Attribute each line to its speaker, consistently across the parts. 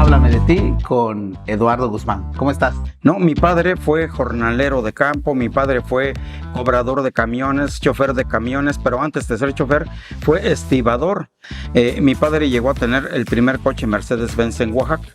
Speaker 1: Háblame de ti con Eduardo Guzmán. ¿Cómo estás?
Speaker 2: No, mi padre fue jornalero de campo, mi padre fue cobrador de camiones, chofer de camiones, pero antes de ser chofer fue estibador. Mi padre llegó a tener el primer coche Mercedes-Benz en Oaxaca.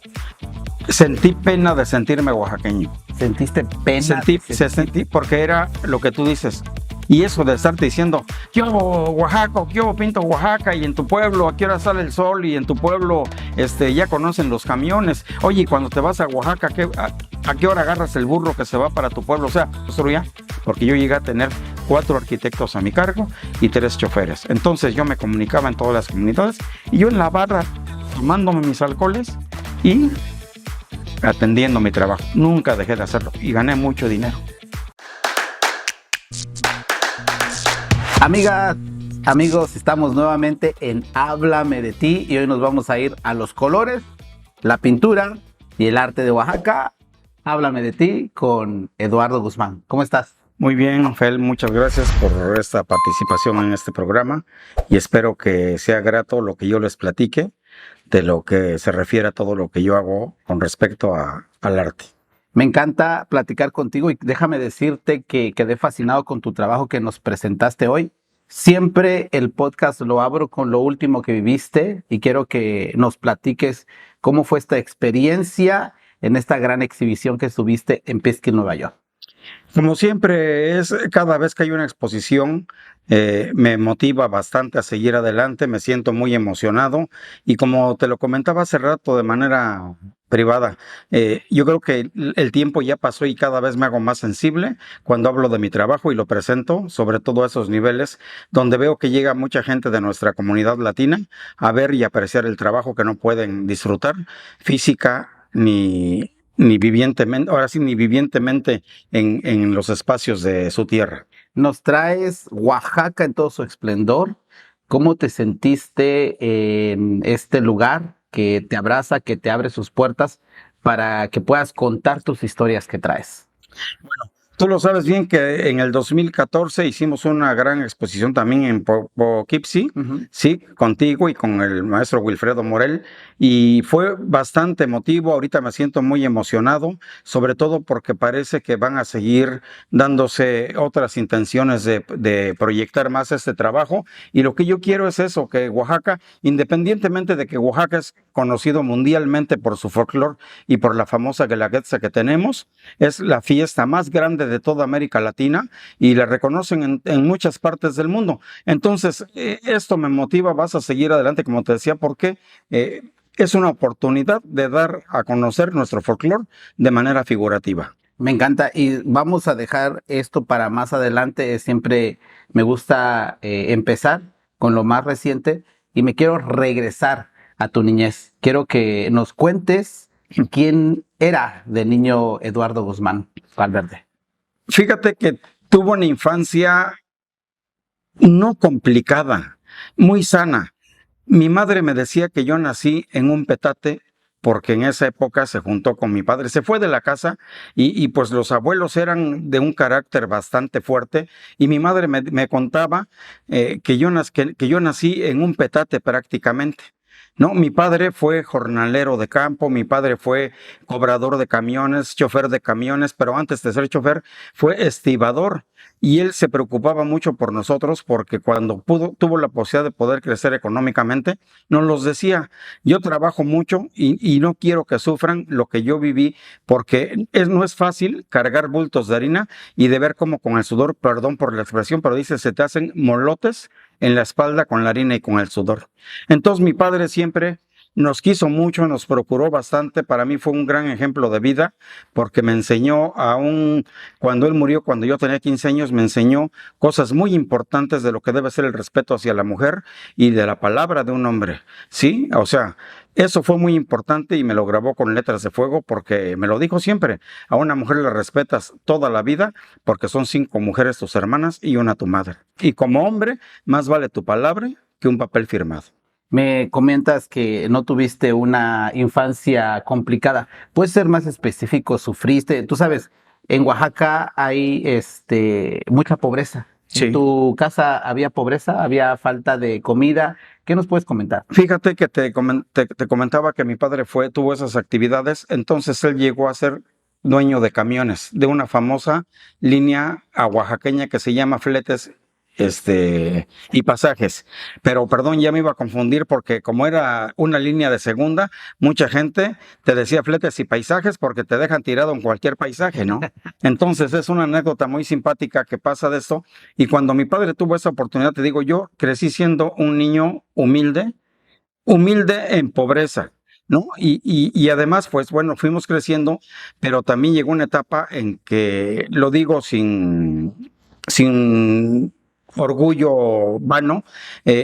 Speaker 2: Sentí pena de sentirme oaxaqueño.
Speaker 1: ¿Sentiste pena?
Speaker 2: Sentí porque era lo que tú dices. Y eso de estarte diciendo, yo Oaxaca, yo pinto Oaxaca, y en tu pueblo a qué hora sale el sol, y en tu pueblo ya conocen los camiones. Oye, cuando te vas a Oaxaca, ¿a qué hora agarras el burro que se va para tu pueblo? O sea, ya, porque yo llegué a tener 4 arquitectos a mi cargo y 3 choferes. Entonces yo me comunicaba en todas las comunidades y yo en la barra tomándome mis alcoholes y atendiendo mi trabajo. Nunca dejé de hacerlo y gané mucho dinero.
Speaker 1: Amigas, amigos, estamos nuevamente en Háblame de ti y hoy nos vamos a ir a los colores, la pintura y el arte de Oaxaca. Háblame de ti con Eduardo Guzmán. ¿Cómo estás?
Speaker 2: Muy bien, Fel, muchas gracias por esta participación en este programa y espero que sea grato lo que yo les platique de lo que se refiere a todo lo que yo hago con respecto al arte.
Speaker 1: Me encanta platicar contigo y déjame decirte que quedé fascinado con tu trabajo que nos presentaste hoy. Siempre el podcast lo abro con lo último que viviste y quiero que nos platiques cómo fue esta experiencia en esta gran exhibición que estuviste en Piskin, Nueva York.
Speaker 2: Como siempre, cada vez que hay una exposición, me motiva bastante a seguir adelante, me siento muy emocionado y como te lo comentaba hace rato de manera privada, yo creo que el tiempo ya pasó y cada vez me hago más sensible cuando hablo de mi trabajo y lo presento, sobre todo a esos niveles donde veo que llega mucha gente de nuestra comunidad latina a ver y apreciar el trabajo que no pueden disfrutar física ni vivientemente en los espacios de su tierra.
Speaker 1: Nos traes Oaxaca en todo su esplendor. ¿Cómo te sentiste en este lugar que te abraza, que te abre sus puertas para que puedas contar tus historias que traes?
Speaker 2: Bueno, tú lo sabes bien que en el 2014 hicimos una gran exposición también en Poughkeepsie, sí, contigo y con el maestro Wilfredo Morel, y fue bastante emotivo. Ahorita me siento muy emocionado, sobre todo porque parece que van a seguir dándose otras intenciones de proyectar más este trabajo, y lo que yo quiero es eso, que Oaxaca, independientemente de que Oaxaca es conocido mundialmente por su folclore y por la famosa Guelaguetza que tenemos, es la fiesta más grande de toda América Latina y la reconocen en muchas partes del mundo. Entonces, esto me motiva, vas a seguir adelante, como te decía, porque es una oportunidad de dar a conocer nuestro folclore de manera figurativa.
Speaker 1: Me encanta y vamos a dejar esto para más adelante. Siempre me gusta empezar con lo más reciente y me quiero regresar a tu niñez. Quiero que nos cuentes quién era de niño Eduardo Guzmán Valverde.
Speaker 2: Fíjate que tuvo una infancia no complicada, muy sana. Mi madre me decía que yo nací en un petate porque en esa época se juntó con mi padre, se fue de la casa y pues los abuelos eran de un carácter bastante fuerte y mi madre me contaba que yo nací en un petate prácticamente. No, mi padre fue jornalero de campo, mi padre fue cobrador de camiones, chofer de camiones, pero antes de ser chofer fue estibador y él se preocupaba mucho por nosotros porque cuando tuvo la posibilidad de poder crecer económicamente, nos los decía, yo trabajo mucho y no quiero que sufran lo que yo viví porque no es fácil cargar bultos de harina y de ver cómo con el sudor, perdón por la expresión, pero dice, se te hacen molotes en la espalda con la harina y con el sudor. Entonces mi padre siempre nos quiso mucho, nos procuró bastante. Para mí fue un gran ejemplo de vida porque me enseñó cuando él murió, cuando yo tenía 15 años, me enseñó cosas muy importantes de lo que debe ser el respeto hacia la mujer y de la palabra de un hombre, ¿sí? O sea, eso fue muy importante y me lo grabó con letras de fuego porque me lo dijo siempre, a una mujer la respetas toda la vida porque son 5 mujeres tus hermanas y una tu madre. Y como hombre, más vale tu palabra que un papel firmado.
Speaker 1: Me comentas que no tuviste una infancia complicada. ¿Puedes ser más específico? ¿Sufriste? Tú sabes, en Oaxaca hay mucha pobreza
Speaker 2: Sí.
Speaker 1: ¿En tu casa había pobreza? ¿Había falta de comida? ¿Qué nos puedes comentar?
Speaker 2: Fíjate que te comentaba que mi padre tuvo esas actividades, entonces él llegó a ser dueño de camiones de una famosa línea oaxaqueña que se llama Fletes y Pasajes. Pero perdón, ya me iba a confundir porque como era una línea de segunda, mucha gente te decía Fletes y Paisajes porque te dejan tirado en cualquier paisaje, ¿no? Entonces es una anécdota muy simpática que pasa de esto. Y cuando mi padre tuvo esa oportunidad, te digo, yo crecí siendo un niño humilde en pobreza, ¿no? Y además, pues bueno, fuimos creciendo, pero también llegó una etapa en que, lo digo sin orgullo vano,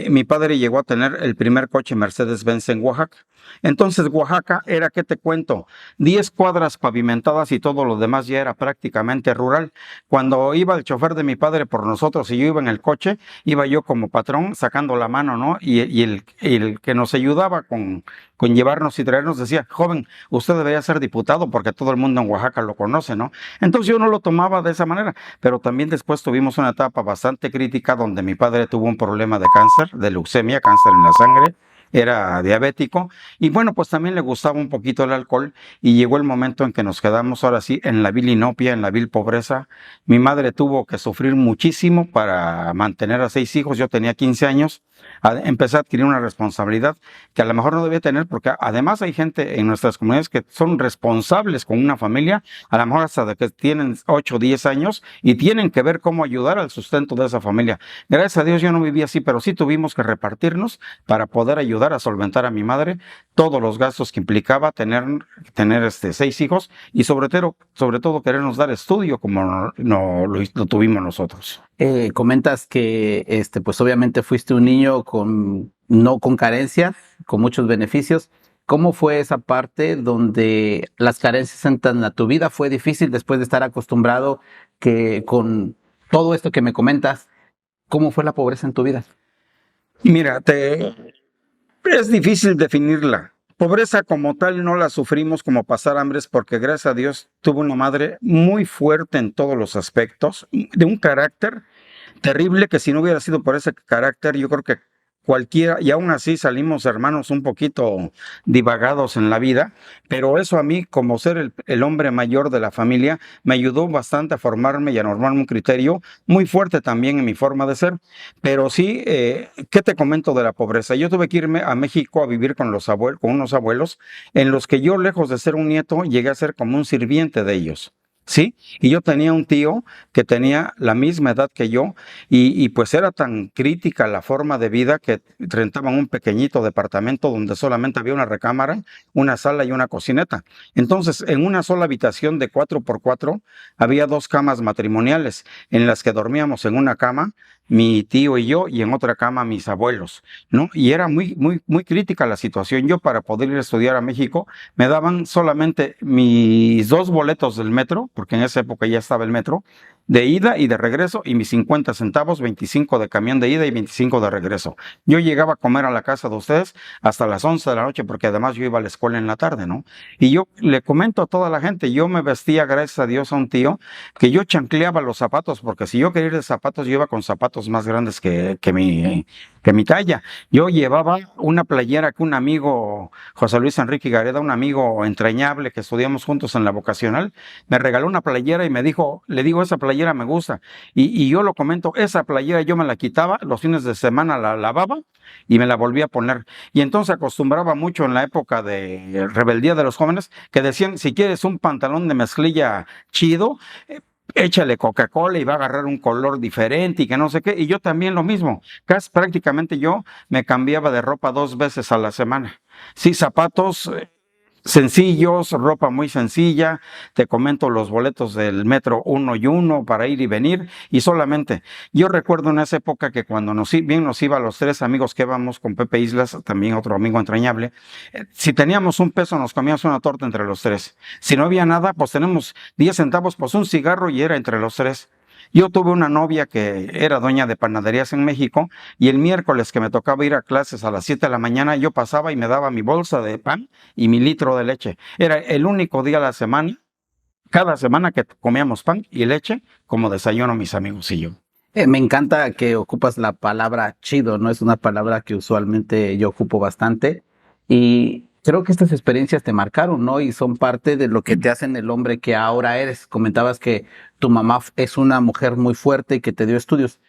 Speaker 2: mi padre llegó a tener el primer coche Mercedes-Benz en Oaxaca. Entonces, Oaxaca era, ¿qué te cuento? 10 cuadras pavimentadas y todo lo demás ya era prácticamente rural. Cuando iba el chofer de mi padre por nosotros y yo iba en el coche, iba yo como patrón sacando la mano, ¿no? Y el que nos ayudaba con llevarnos y traernos decía, joven, usted debería ser diputado porque todo el mundo en Oaxaca lo conoce, ¿no? Entonces yo no lo tomaba de esa manera, pero también después tuvimos una etapa bastante crítica donde mi padre tuvo un problema de cáncer, de leucemia, cáncer en la sangre. Era diabético y bueno, pues también le gustaba un poquito el alcohol y llegó el momento en que nos quedamos ahora sí en la vil inopia, en la vil pobreza. Mi madre tuvo que sufrir muchísimo para mantener a 6 hijos, yo tenía 15 años, empecé a adquirir una responsabilidad que a lo mejor no debía tener porque además hay gente en nuestras comunidades que son responsables con una familia, a lo mejor hasta de que tienen 8 o 10 años y tienen que ver cómo ayudar al sustento de esa familia. Gracias a Dios yo no viví así, pero sí tuvimos que repartirnos para poder ayudar a solventar a mi madre todos los gastos que implicaba tener 6 hijos y sobre todo querernos dar estudio como no lo tuvimos nosotros.
Speaker 1: Comentas que pues obviamente fuiste un niño no con carencias, con muchos beneficios. ¿Cómo fue esa parte donde las carencias entran a tu vida? ¿Fue difícil después de estar acostumbrado que con todo esto que me comentas, cómo fue la pobreza en tu vida?
Speaker 2: Mira, es difícil definirla. Pobreza como tal no la sufrimos como pasar hambres porque gracias a Dios tuve una madre muy fuerte en todos los aspectos, de un carácter terrible que si no hubiera sido por ese carácter, yo creo que cualquiera, y aún así salimos hermanos un poquito divagados en la vida, pero eso a mí, como ser el hombre mayor de la familia, me ayudó bastante a formarme y a formarme un criterio muy fuerte también en mi forma de ser. Pero sí, ¿qué te comento de la pobreza? Yo tuve que irme a México a vivir con con unos abuelos, en los que yo, lejos de ser un nieto, llegué a ser como un sirviente de ellos. ¿Sí? Y yo tenía un tío que tenía la misma edad que yo y pues era tan crítica la forma de vida que rentaban un pequeñito departamento donde solamente había una recámara, una sala y una cocineta. Entonces, en una sola habitación de 4x4 había 2 camas matrimoniales en las que dormíamos en una cama mi tío y yo, y en otra cama mis abuelos, ¿no? Y era muy crítica la situación. Yo, para poder ir a estudiar a México, me daban solamente mis 2 boletos del metro, porque en esa época ya estaba el metro, de ida y de regreso, y mis 50 centavos, 25 de camión de ida y 25 de regreso. Yo llegaba a comer a la casa de ustedes hasta las 11 de la noche, porque además yo iba a la escuela en la tarde, ¿no? Y yo le comento a toda la gente, yo me vestía, gracias a Dios, a un tío, que yo chancleaba los zapatos, porque si yo quería ir de zapatos, yo iba con zapatos más grandes que mi talla. Yo llevaba una playera que un amigo, José Luis Enrique Gareda, un amigo entrañable que estudiamos juntos en la vocacional, me regaló una playera y le digo, esa playera me gusta. Y yo lo comento, esa playera yo me la quitaba, los fines de semana la lavaba y me la volvía a poner. Y entonces acostumbraba mucho en la época de rebeldía de los jóvenes que decían, si quieres un pantalón de mezclilla chido, échale Coca-Cola y va a agarrar un color diferente y que no sé qué. Y yo también lo mismo. Casi prácticamente yo me cambiaba de ropa 2 veces a la semana. Sí, zapatos sencillos, ropa muy sencilla. Te comento los boletos del metro 1 y 1 para ir y venir. Y solamente, yo recuerdo en esa época que cuando nos iba los 3 amigos que íbamos con Pepe Islas, también otro amigo entrañable, si teníamos un peso nos comíamos una torta entre los 3. Si no había nada, pues tenemos 10 centavos, pues un cigarro y era entre los 3. Yo tuve una novia que era dueña de panaderías en México y el miércoles que me tocaba ir a clases a las 7 de la mañana, yo pasaba y me daba mi bolsa de pan y mi litro de leche. Era el único día a la semana, cada semana, que comíamos pan y leche como desayuno mis amigos y yo.
Speaker 1: Me encanta que ocupas la palabra chido, ¿no? Es una palabra que usualmente yo ocupo bastante y creo que estas experiencias te marcaron, ¿no? Y son parte de lo que te hacen el hombre que ahora eres. Comentabas que tu mamá es una mujer muy fuerte y que te dio estudios.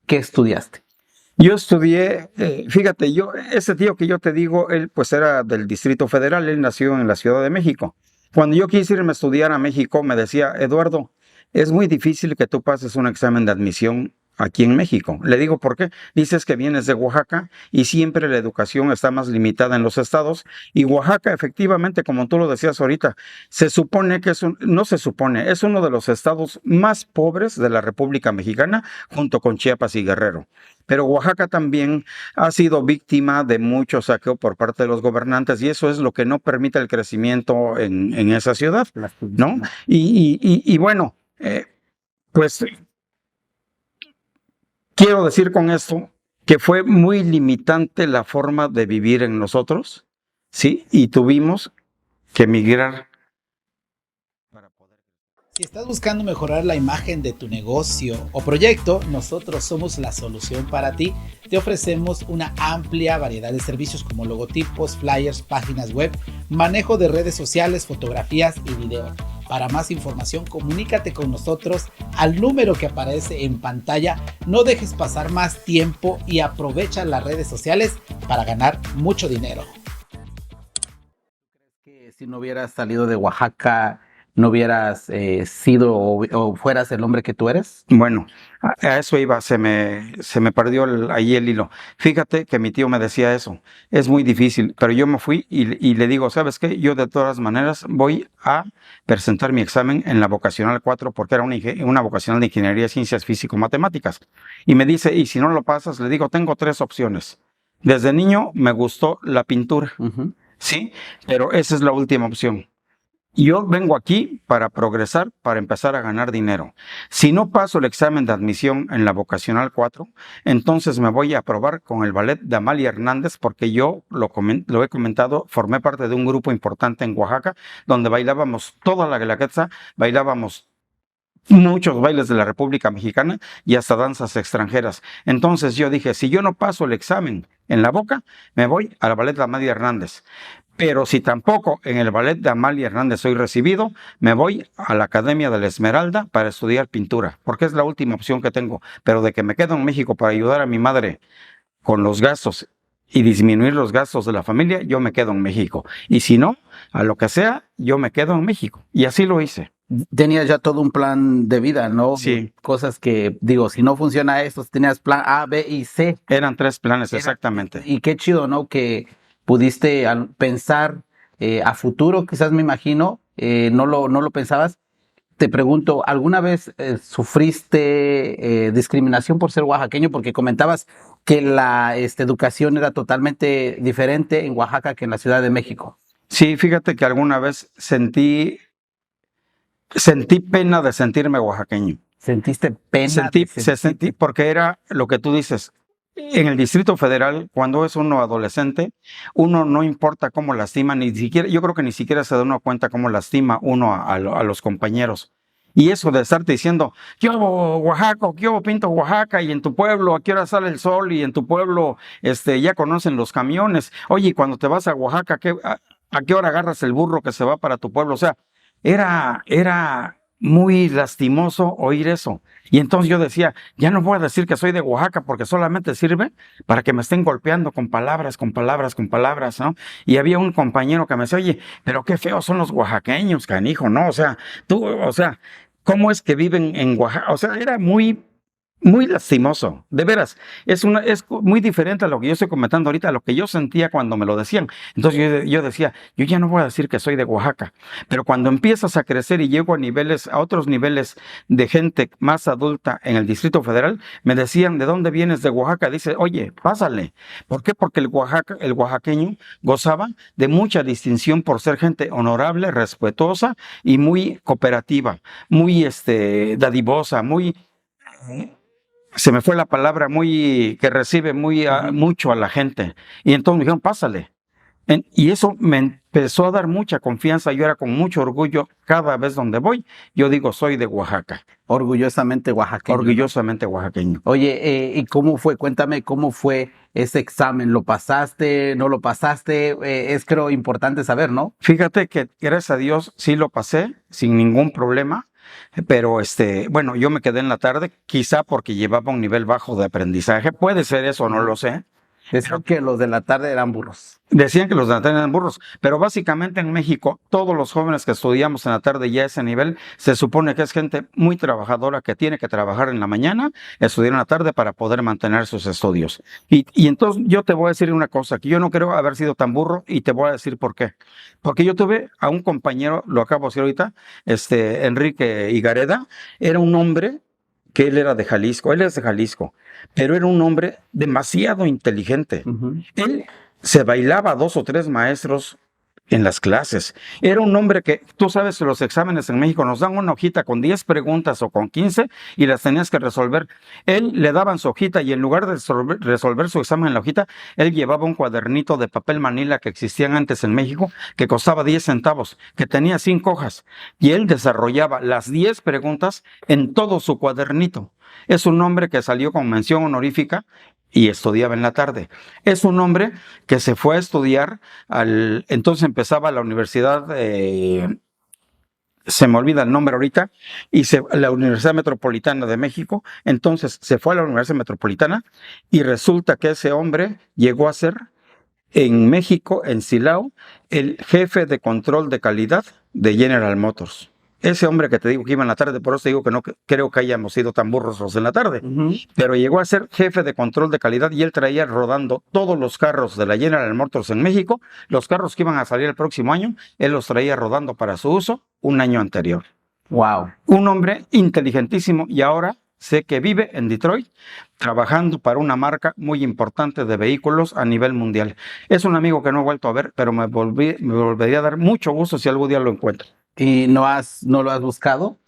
Speaker 1: ¿Qué estudiaste?
Speaker 2: Yo estudié, fíjate, ese tío que yo te digo, él pues era del Distrito Federal, él nació en la Ciudad de México. Cuando yo quise irme a estudiar a México, me decía, Eduardo, es muy difícil que tú pases un examen de admisión aquí en México. Le digo, ¿por qué? Dices que vienes de Oaxaca y siempre la educación está más limitada en los estados. Y Oaxaca, efectivamente, como tú lo decías ahorita, se supone que no se supone, es uno de los estados más pobres de la República Mexicana, junto con Chiapas y Guerrero. Pero Oaxaca también ha sido víctima de mucho saqueo por parte de los gobernantes y eso es lo que no permite el crecimiento en esa ciudad, ¿no? Y bueno, pues quiero decir con esto que fue muy limitante la forma de vivir en nosotros, ¿sí? Y tuvimos que emigrar.
Speaker 3: Si estás buscando mejorar la imagen de tu negocio o proyecto, nosotros somos la solución para ti. Te ofrecemos una amplia variedad de servicios como logotipos, flyers, páginas web, manejo de redes sociales, fotografías y videos. Para más información, comunícate con nosotros al número que aparece en pantalla. No dejes pasar más tiempo y aprovecha las redes sociales para ganar mucho dinero.
Speaker 1: Que si no hubieras salido de Oaxaca, no hubieras sido o fueras el hombre que tú eres?
Speaker 2: Bueno, a eso iba, se me perdió ahí el hilo. Fíjate que mi tío me decía eso, es muy difícil, pero yo me fui y le digo, ¿sabes qué? Yo de todas maneras voy a presentar mi examen en la vocacional 4 porque era una vocacional de Ingeniería, Ciencias Físico-Matemáticas. Y me dice, y si no lo pasas, le digo, tengo 3 opciones. Desde niño me gustó la pintura, sí, pero esa es la última opción. Yo vengo aquí para progresar, para empezar a ganar dinero. Si no paso el examen de admisión en la vocacional 4, entonces me voy a aprobar con el ballet de Amalia Hernández, porque yo lo he comentado, formé parte de un grupo importante en Oaxaca, donde bailábamos toda la guelaguetza, bailábamos muchos bailes de la República Mexicana y hasta danzas extranjeras. Entonces yo dije, si yo no paso el examen en la boca, me voy al ballet de Amalia Hernández. Pero si tampoco en el ballet de Amalia Hernández soy recibido, me voy a la Academia de la Esmeralda para estudiar pintura, porque es la última opción que tengo. Pero de que me quedo en México para ayudar a mi madre con los gastos y disminuir los gastos de la familia, yo me quedo en México. Y si no, a lo que sea, yo me quedo en México. Y así lo hice.
Speaker 1: Tenías ya todo un plan de vida, ¿no?
Speaker 2: Sí.
Speaker 1: Cosas que, digo, si no funciona esto, tenías plan A, B y C.
Speaker 2: Eran 3 planes, exactamente.
Speaker 1: Y qué chido, ¿no? Que pudiste pensar a futuro, quizás me imagino, no lo pensabas. Te pregunto, ¿alguna vez sufriste discriminación por ser oaxaqueño? Porque comentabas que la educación era totalmente diferente en Oaxaca que en la Ciudad de México.
Speaker 2: Sí, fíjate que alguna vez sentí pena de sentirme oaxaqueño.
Speaker 1: ¿Sentiste pena?
Speaker 2: Sentí, porque era lo que tú dices. En el Distrito Federal, cuando es uno adolescente, uno no importa cómo lastima, ni siquiera, yo creo que ni siquiera se da uno cuenta cómo lastima uno a los compañeros. Y eso de estarte diciendo, yo Oaxaca, yo pinto Oaxaca, y en tu pueblo, ¿a qué hora sale el sol? Y en tu pueblo, ya conocen los camiones. Oye, cuando te vas a Oaxaca, ¿a qué hora agarras el burro que se va para tu pueblo? O sea, era muy lastimoso oír eso. Y entonces yo decía, ya no voy a decir que soy de Oaxaca porque solamente sirve para que me estén golpeando con palabras, ¿no? Y había un compañero que me decía, oye, pero qué feos son los oaxaqueños, canijo, ¿no? O sea, ¿cómo es que viven en Oaxaca? O sea, era muy lastimoso, de veras. Es muy diferente a lo que yo estoy comentando ahorita, a lo que yo sentía cuando me lo decían. Entonces yo decía, yo ya no voy a decir que soy de Oaxaca, pero cuando empiezas a crecer y llego a otros niveles de gente más adulta en el Distrito Federal, me decían, ¿de dónde vienes? De Oaxaca. Dice, oye, pásale. ¿Por qué? Porque el oaxaqueño gozaba de mucha distinción por ser gente honorable, respetuosa y muy cooperativa, muy dadivosa, muy... Se me fue la palabra, que recibe mucho a la gente. Y entonces me dijeron, pásale. Y eso me empezó a dar mucha confianza. Yo era con mucho orgullo cada vez donde voy. Yo digo, soy de Oaxaca.
Speaker 1: Orgullosamente oaxaqueño.
Speaker 2: Orgullosamente oaxaqueño.
Speaker 1: Oye, ¿y cómo fue? Cuéntame cómo fue ese examen. ¿Lo pasaste? ¿No lo pasaste? Es creo importante saber, ¿no?
Speaker 2: Fíjate que gracias a Dios sí lo pasé sin ningún problema. Pero bueno, yo me quedé en la tarde, quizá porque llevaba un nivel bajo de aprendizaje. Puede ser eso, no lo sé.
Speaker 1: Decían que los de la tarde eran burros.
Speaker 2: Decían que los de la tarde eran burros, pero básicamente en México, todos los jóvenes que estudiamos en la tarde ya a ese nivel, se supone que es gente muy trabajadora que tiene que trabajar en la mañana, estudiar en la tarde para poder mantener sus estudios. Y entonces yo te voy a decir una cosa, que yo no creo haber sido tan burro y te voy a decir por qué. Porque yo tuve a un compañero, lo acabo de decir ahorita, Enrique Higareda, era un hombre que él era de Jalisco, él es de Jalisco, pero era un hombre demasiado inteligente. Él se bailaba a 2 o 3 maestros en las clases. Era un hombre que, tú sabes, los exámenes en México nos dan una hojita con 10 preguntas o con 15 y las tenías que resolver. Él le daban su hojita y en lugar de resolver su examen en la hojita, él llevaba un cuadernito de papel manila que existían antes en México, que costaba 10 centavos, que tenía 5 hojas, y él desarrollaba las 10 preguntas en todo su cuadernito. Es un hombre que salió con mención honorífica y estudiaba en la tarde. Es un hombre que se fue a estudiar, entonces empezaba la universidad, se me olvida el nombre ahorita, la Universidad Metropolitana de México. Entonces se fue a la Universidad Metropolitana y resulta que ese hombre llegó a ser en México, en Silao, el jefe de control de calidad de General Motors. Ese hombre que te digo que iba en la tarde, por eso te digo que no creo que hayamos sido tan burros los en la tarde, pero llegó a ser jefe de control de calidad y él traía rodando todos los carros de la General Motors en México, los carros que iban a salir el próximo año, él los traía rodando para su uso un año anterior.
Speaker 1: Wow.
Speaker 2: Un hombre inteligentísimo y ahora sé que vive en Detroit trabajando para una marca muy importante de vehículos a nivel mundial. Es un amigo que no he vuelto a ver, pero me volvería a dar mucho gusto si algún día lo encuentro.
Speaker 1: ¿Y no lo has buscado?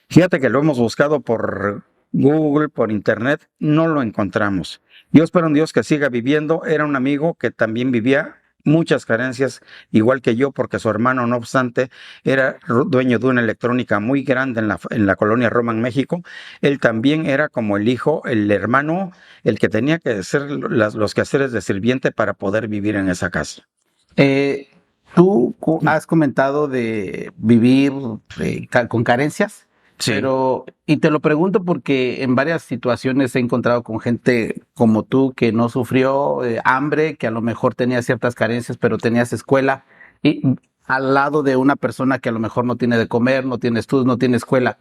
Speaker 2: Fíjate que lo hemos buscado por Google, por internet, no lo encontramos. Yo espero en Dios que siga viviendo. Era un amigo que también vivía muchas carencias, igual que yo, porque su hermano, no obstante, era dueño de una electrónica muy grande en la colonia Roma, en México. Él también era como el hijo, el hermano, el que tenía que hacer los quehaceres de sirviente para poder vivir en esa casa.
Speaker 1: Tú has comentado de vivir con carencias,
Speaker 2: Sí.
Speaker 1: Y te lo pregunto porque en varias situaciones he encontrado con gente como tú que no sufrió hambre, que a lo mejor tenía ciertas carencias, pero tenías escuela, y al lado de una persona que a lo mejor no tiene de comer, no tiene estudios, no tiene escuela.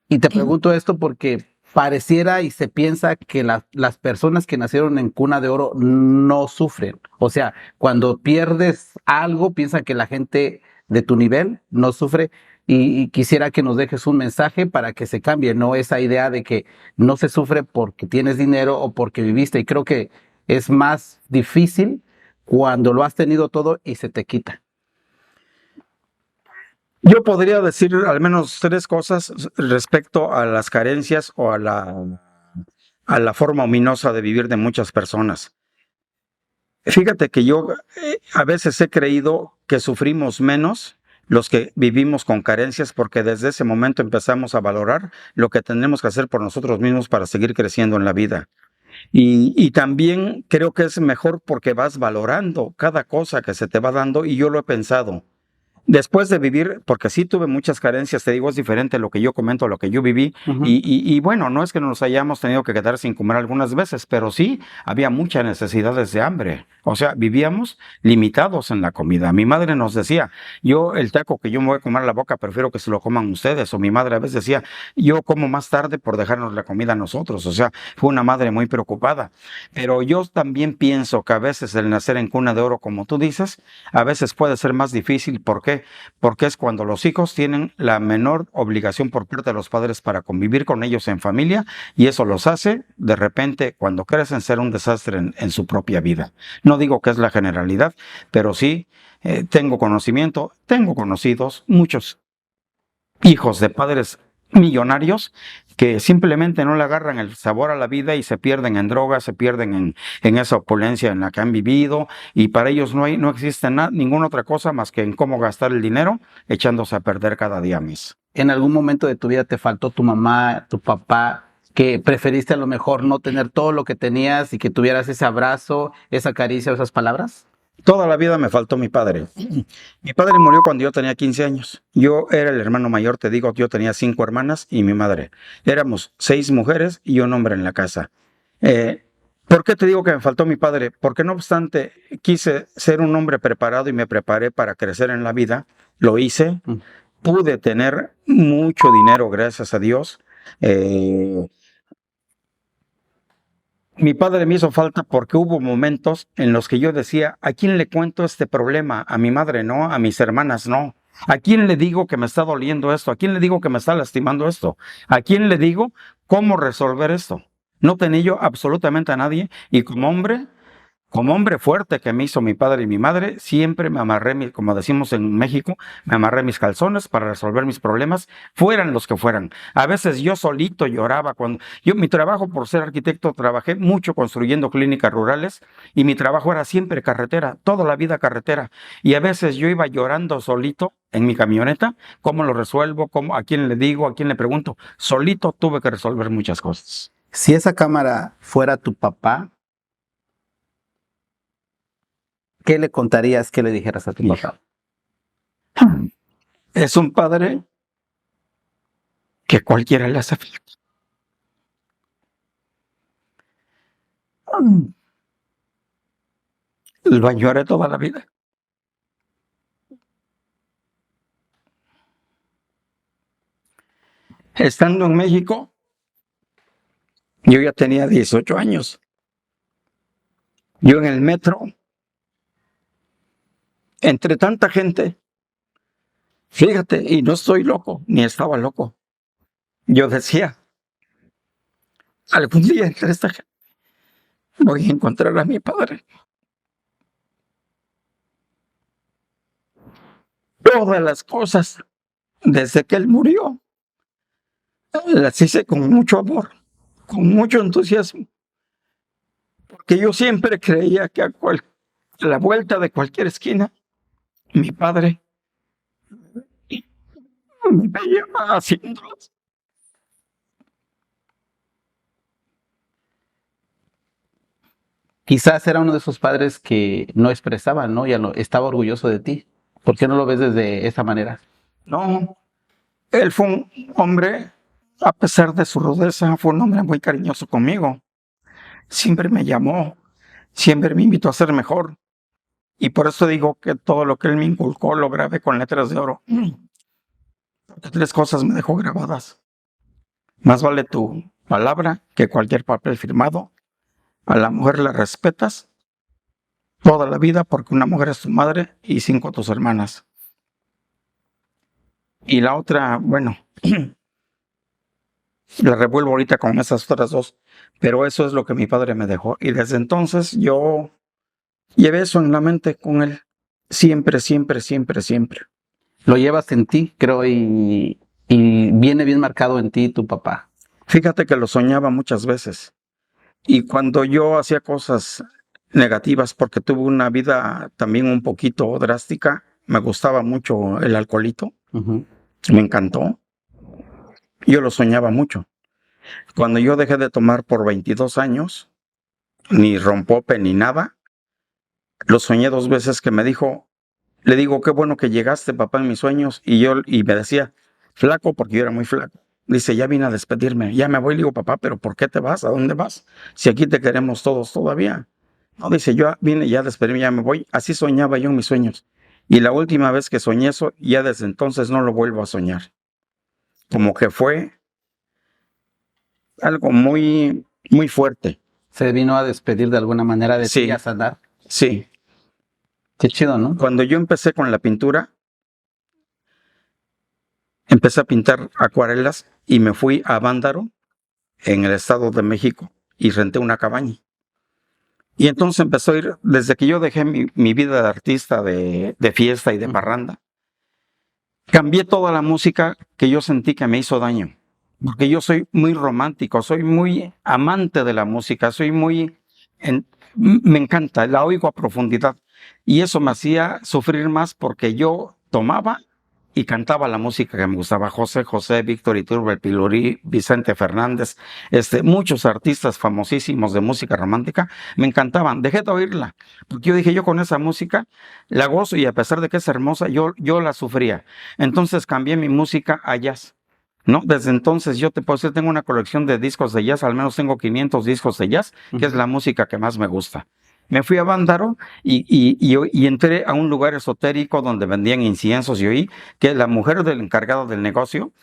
Speaker 1: Y te pregunto esto porque pareciera y se piensa que las personas que nacieron en cuna de oro no sufren. O sea, cuando pierdes algo, piensa que la gente de tu nivel no sufre. Y quisiera que nos dejes un mensaje para que se cambie, ¿no? Esa idea de que no se sufre porque tienes dinero o porque viviste. Y creo que es más difícil cuando lo has tenido todo y se te quita.
Speaker 2: Yo podría decir al menos 3 cosas respecto a las carencias o a la forma ominosa de vivir de muchas personas. Fíjate que yo a veces he creído que sufrimos menos los que vivimos con carencias, porque desde ese momento empezamos a valorar lo que tenemos que hacer por nosotros mismos para seguir creciendo en la vida. Y también creo que es mejor porque vas valorando cada cosa que se te va dando, y yo lo he pensado. Después de vivir, porque sí tuve muchas carencias, te digo, es diferente lo que yo comento a lo que yo viví. Y bueno, no es que nos hayamos tenido que quedar sin comer algunas veces, pero sí había muchas necesidades de hambre. O sea, vivíamos limitados en la comida. Mi madre nos decía, yo el taco que yo me voy a comer a la boca, prefiero que se lo coman ustedes. O mi madre a veces decía, yo como más tarde por dejarnos la comida a nosotros. O sea, fue una madre muy preocupada. Pero yo también pienso que a veces el nacer en cuna de oro, como tú dices, a veces puede ser más difícil. ¿Por qué? Porque es cuando los hijos tienen la menor obligación por parte de los padres para convivir con ellos en familia, y eso los hace, de repente, cuando crecen, ser un desastre en su propia vida. No digo que es la generalidad, pero sí tengo conocidos, muchos hijos de padres millonarios que simplemente no le agarran el sabor a la vida y se pierden en drogas, se pierden en esa opulencia en la que han vivido, y para ellos no existe ninguna otra cosa más que en cómo gastar el dinero echándose a perder cada día más.
Speaker 1: ¿En algún momento de tu vida te faltó tu mamá, tu papá, que preferiste a lo mejor no tener todo lo que tenías y que tuvieras ese abrazo, esa caricia o esas palabras?
Speaker 2: Toda la vida me faltó mi padre. Mi padre murió cuando yo tenía 15 años. Yo era el hermano mayor, te digo, yo tenía 5 hermanas y mi madre. Éramos 6 mujeres y un hombre en la casa. ¿Por qué te digo que me faltó mi padre? Porque no obstante, quise ser un hombre preparado y me preparé para crecer en la vida. Lo hice. Pude tener mucho dinero, gracias a Dios. Mi padre me hizo falta porque hubo momentos en los que yo decía, ¿a quién le cuento este problema? A mi madre no, a mis hermanas no. ¿A quién le digo que me está doliendo esto? ¿A quién le digo que me está lastimando esto? ¿A quién le digo cómo resolver esto? No tenía yo absolutamente a nadie, y como hombre fuerte que me hizo mi padre y mi madre, siempre me amarré, como decimos en México, me amarré mis calzones para resolver mis problemas, fueran los que fueran. A veces yo solito lloraba mi trabajo, por ser arquitecto, trabajé mucho construyendo clínicas rurales, y mi trabajo era siempre carretera, toda la vida carretera. Y a veces yo iba llorando solito en mi camioneta. ¿Cómo lo resuelvo? ¿A quién le digo? ¿A quién le pregunto? Solito tuve que resolver muchas cosas.
Speaker 1: Si esa cámara fuera tu papá, ¿qué le contarías, qué le dijeras a tu papá?
Speaker 2: Es un padre que cualquiera le hace falta. Lo añoré toda la vida. Estando en México, yo ya tenía 18 años. Yo en el metro, entre tanta gente, fíjate, y no estoy loco, ni estaba loco. Yo decía, algún día entre esta gente voy a encontrar a mi padre. Todas las cosas, desde que él murió, las hice con mucho amor, con mucho entusiasmo, porque yo siempre creía que a la vuelta de cualquier esquina, mi padre me veía haciéndolas.
Speaker 1: Quizás era uno de esos padres que no expresaba, ¿no? Estaba orgulloso de ti. ¿Por qué no lo ves desde esa manera?
Speaker 2: No, él fue un hombre, a pesar de su rudeza, fue un hombre muy cariñoso conmigo. Siempre me llamó, siempre me invitó a ser mejor. Y por eso digo que todo lo que él me inculcó lo grabé con letras de oro. Porque 3 cosas me dejó grabadas. Más vale tu palabra que cualquier papel firmado. A la mujer la respetas toda la vida porque una mujer es tu madre y 5 tus hermanas. Y la otra, bueno, la revuelvo ahorita con esas otras 2, pero eso es lo que mi padre me dejó. Y desde entonces yo llevé eso en la mente con él. Siempre, siempre, siempre, siempre.
Speaker 1: Lo llevas en ti, creo, y viene bien marcado en ti tu papá.
Speaker 2: Fíjate que lo soñaba muchas veces. Y cuando yo hacía cosas negativas, porque tuve una vida también un poquito drástica, me gustaba mucho el alcoholito, me encantó. Yo lo soñaba mucho. Cuando yo dejé de tomar por 22 años, ni rompope ni nada, lo soñé 2 veces que me dijo, le digo, qué bueno que llegaste, papá, en mis sueños, y me decía, flaco, porque yo era muy flaco. Dice, ya vine a despedirme, ya me voy. Le digo, papá, ¿pero por qué te vas? ¿A dónde vas? Si aquí te queremos todos todavía. No, dice, yo vine ya a despedirme, ya me voy. Así soñaba yo en mis sueños. Y la última vez que soñé eso, ya desde entonces no lo vuelvo a soñar. Como que fue algo muy, muy fuerte.
Speaker 1: Se vino a despedir de alguna manera de ti, a sanar.
Speaker 2: Sí.
Speaker 1: Qué chido, ¿no?
Speaker 2: Cuando yo empecé con la pintura, empecé a pintar acuarelas y me fui a Bándaro, en el Estado de México, y renté una cabaña. Y entonces empezó a ir, desde que yo dejé mi vida de artista, de fiesta y de parranda, cambié toda la música que yo sentí que me hizo daño. porque yo soy muy romántico, soy muy amante de la música, me encanta, la oigo a profundidad. Y eso me hacía sufrir más porque yo tomaba y cantaba la música que me gustaba. José José, Víctor Iturbe, Piluri, Vicente Fernández, muchos artistas famosísimos de música romántica, me encantaban. Dejé de oírla, porque yo dije, yo con esa música la gozo y a pesar de que es hermosa, yo la sufría. Entonces cambié mi música a jazz. ¿No? Desde entonces yo te puedo decir, tengo una colección de discos de jazz, al menos tengo 500 discos de jazz, que es la música que más me gusta. Me fui a Bándaro y entré a un lugar esotérico donde vendían inciensos y oí que la mujer del encargado del negocio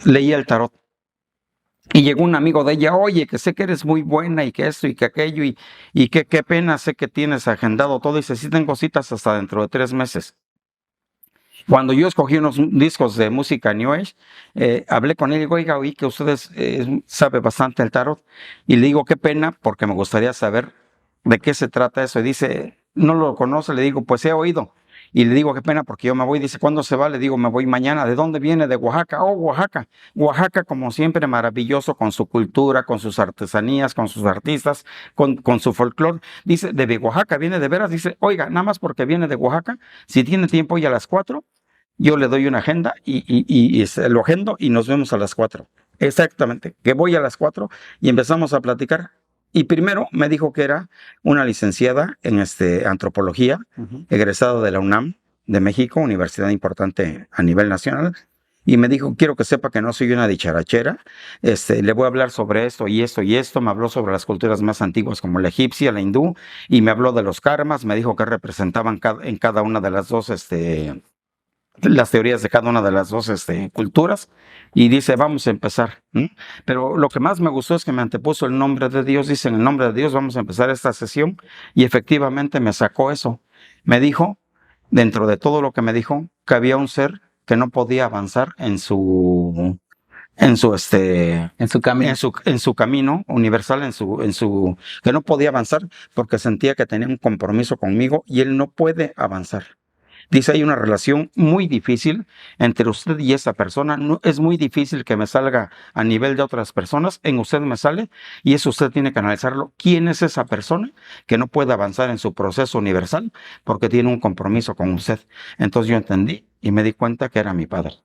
Speaker 2: leía el tarot. Y llegó un amigo de ella, oye, que sé que eres muy buena y que esto y que aquello y que qué pena, sé que tienes agendado todo. Y dice, sí tengo citas hasta dentro de 3 meses. Cuando yo escogí unos discos de música New Age, hablé con él y digo, oiga, oí que ustedes sabe bastante el tarot. Y le digo, qué pena, porque me gustaría saber de qué se trata eso. Y dice, no lo conoce. Le digo, pues he oído. Y le digo, qué pena, porque yo me voy. Dice, ¿cuándo se va? Le digo, me voy mañana. ¿De dónde viene? De Oaxaca. Oh, Oaxaca. Oaxaca, como siempre, maravilloso con su cultura, con sus artesanías, con sus artistas, con su folclore. Dice, de Oaxaca, viene de veras. Dice, oiga, nada más porque viene de Oaxaca, si tiene tiempo hoy a las 4, yo le doy una agenda y lo agendo y nos vemos a las 4. Exactamente, que voy a las 4 y empezamos a platicar. Y primero me dijo que era una licenciada en antropología, egresada de la UNAM de México, universidad importante a nivel nacional. Y me dijo, quiero que sepa que no soy una dicharachera, le voy a hablar sobre esto y esto y esto. Me habló sobre las culturas más antiguas como la egipcia, la hindú, y me habló de los karmas. Me dijo que representaban en cada una de las dos, las teorías de cada una de las dos culturas, y dice, vamos a empezar. Pero lo que más me gustó es que me antepuso el nombre de Dios. Dice, en el nombre de Dios vamos a empezar esta sesión, y efectivamente me sacó eso. Me dijo, dentro de todo lo que me dijo, que había un ser que no podía avanzar en su
Speaker 1: camino.
Speaker 2: En su camino universal, que no podía avanzar porque sentía que tenía un compromiso conmigo y él no puede avanzar. Dice, hay una relación muy difícil entre usted y esa persona. No, es muy difícil que me salga a nivel de otras personas. En usted me sale y eso usted tiene que analizarlo. ¿Quién es esa persona que no puede avanzar en su proceso universal porque tiene un compromiso con usted? Entonces yo entendí y me di cuenta que era mi padre.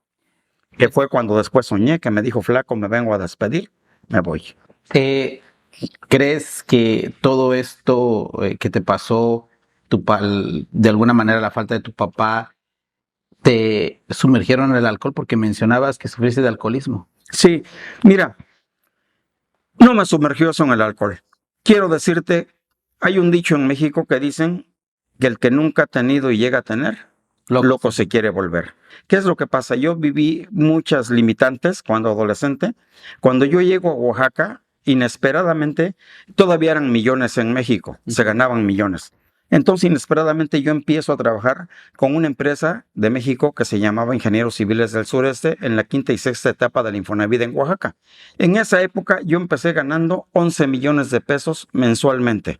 Speaker 2: Que fue cuando después soñé que me dijo, flaco, me vengo a despedir, me voy.
Speaker 1: ¿Crees que todo esto que te pasó, de alguna manera la falta de tu papá, te sumergieron en el alcohol? Porque mencionabas que sufriste de alcoholismo.
Speaker 2: Sí, mira, no me sumergió eso en el alcohol. Quiero decirte, hay un dicho en México que dicen que el que nunca ha tenido y llega a tener, loco se quiere volver. ¿Qué es lo que pasa? Yo viví muchas limitantes cuando adolescente. Cuando yo llego a Oaxaca, inesperadamente, todavía eran millones en México, se ganaban millones. Entonces, inesperadamente, yo empiezo a trabajar con una empresa de México que se llamaba Ingenieros Civiles del Sureste en la 5ª y 6ª etapa del Infonavit en Oaxaca. En esa época, yo empecé ganando 11 millones de pesos mensualmente,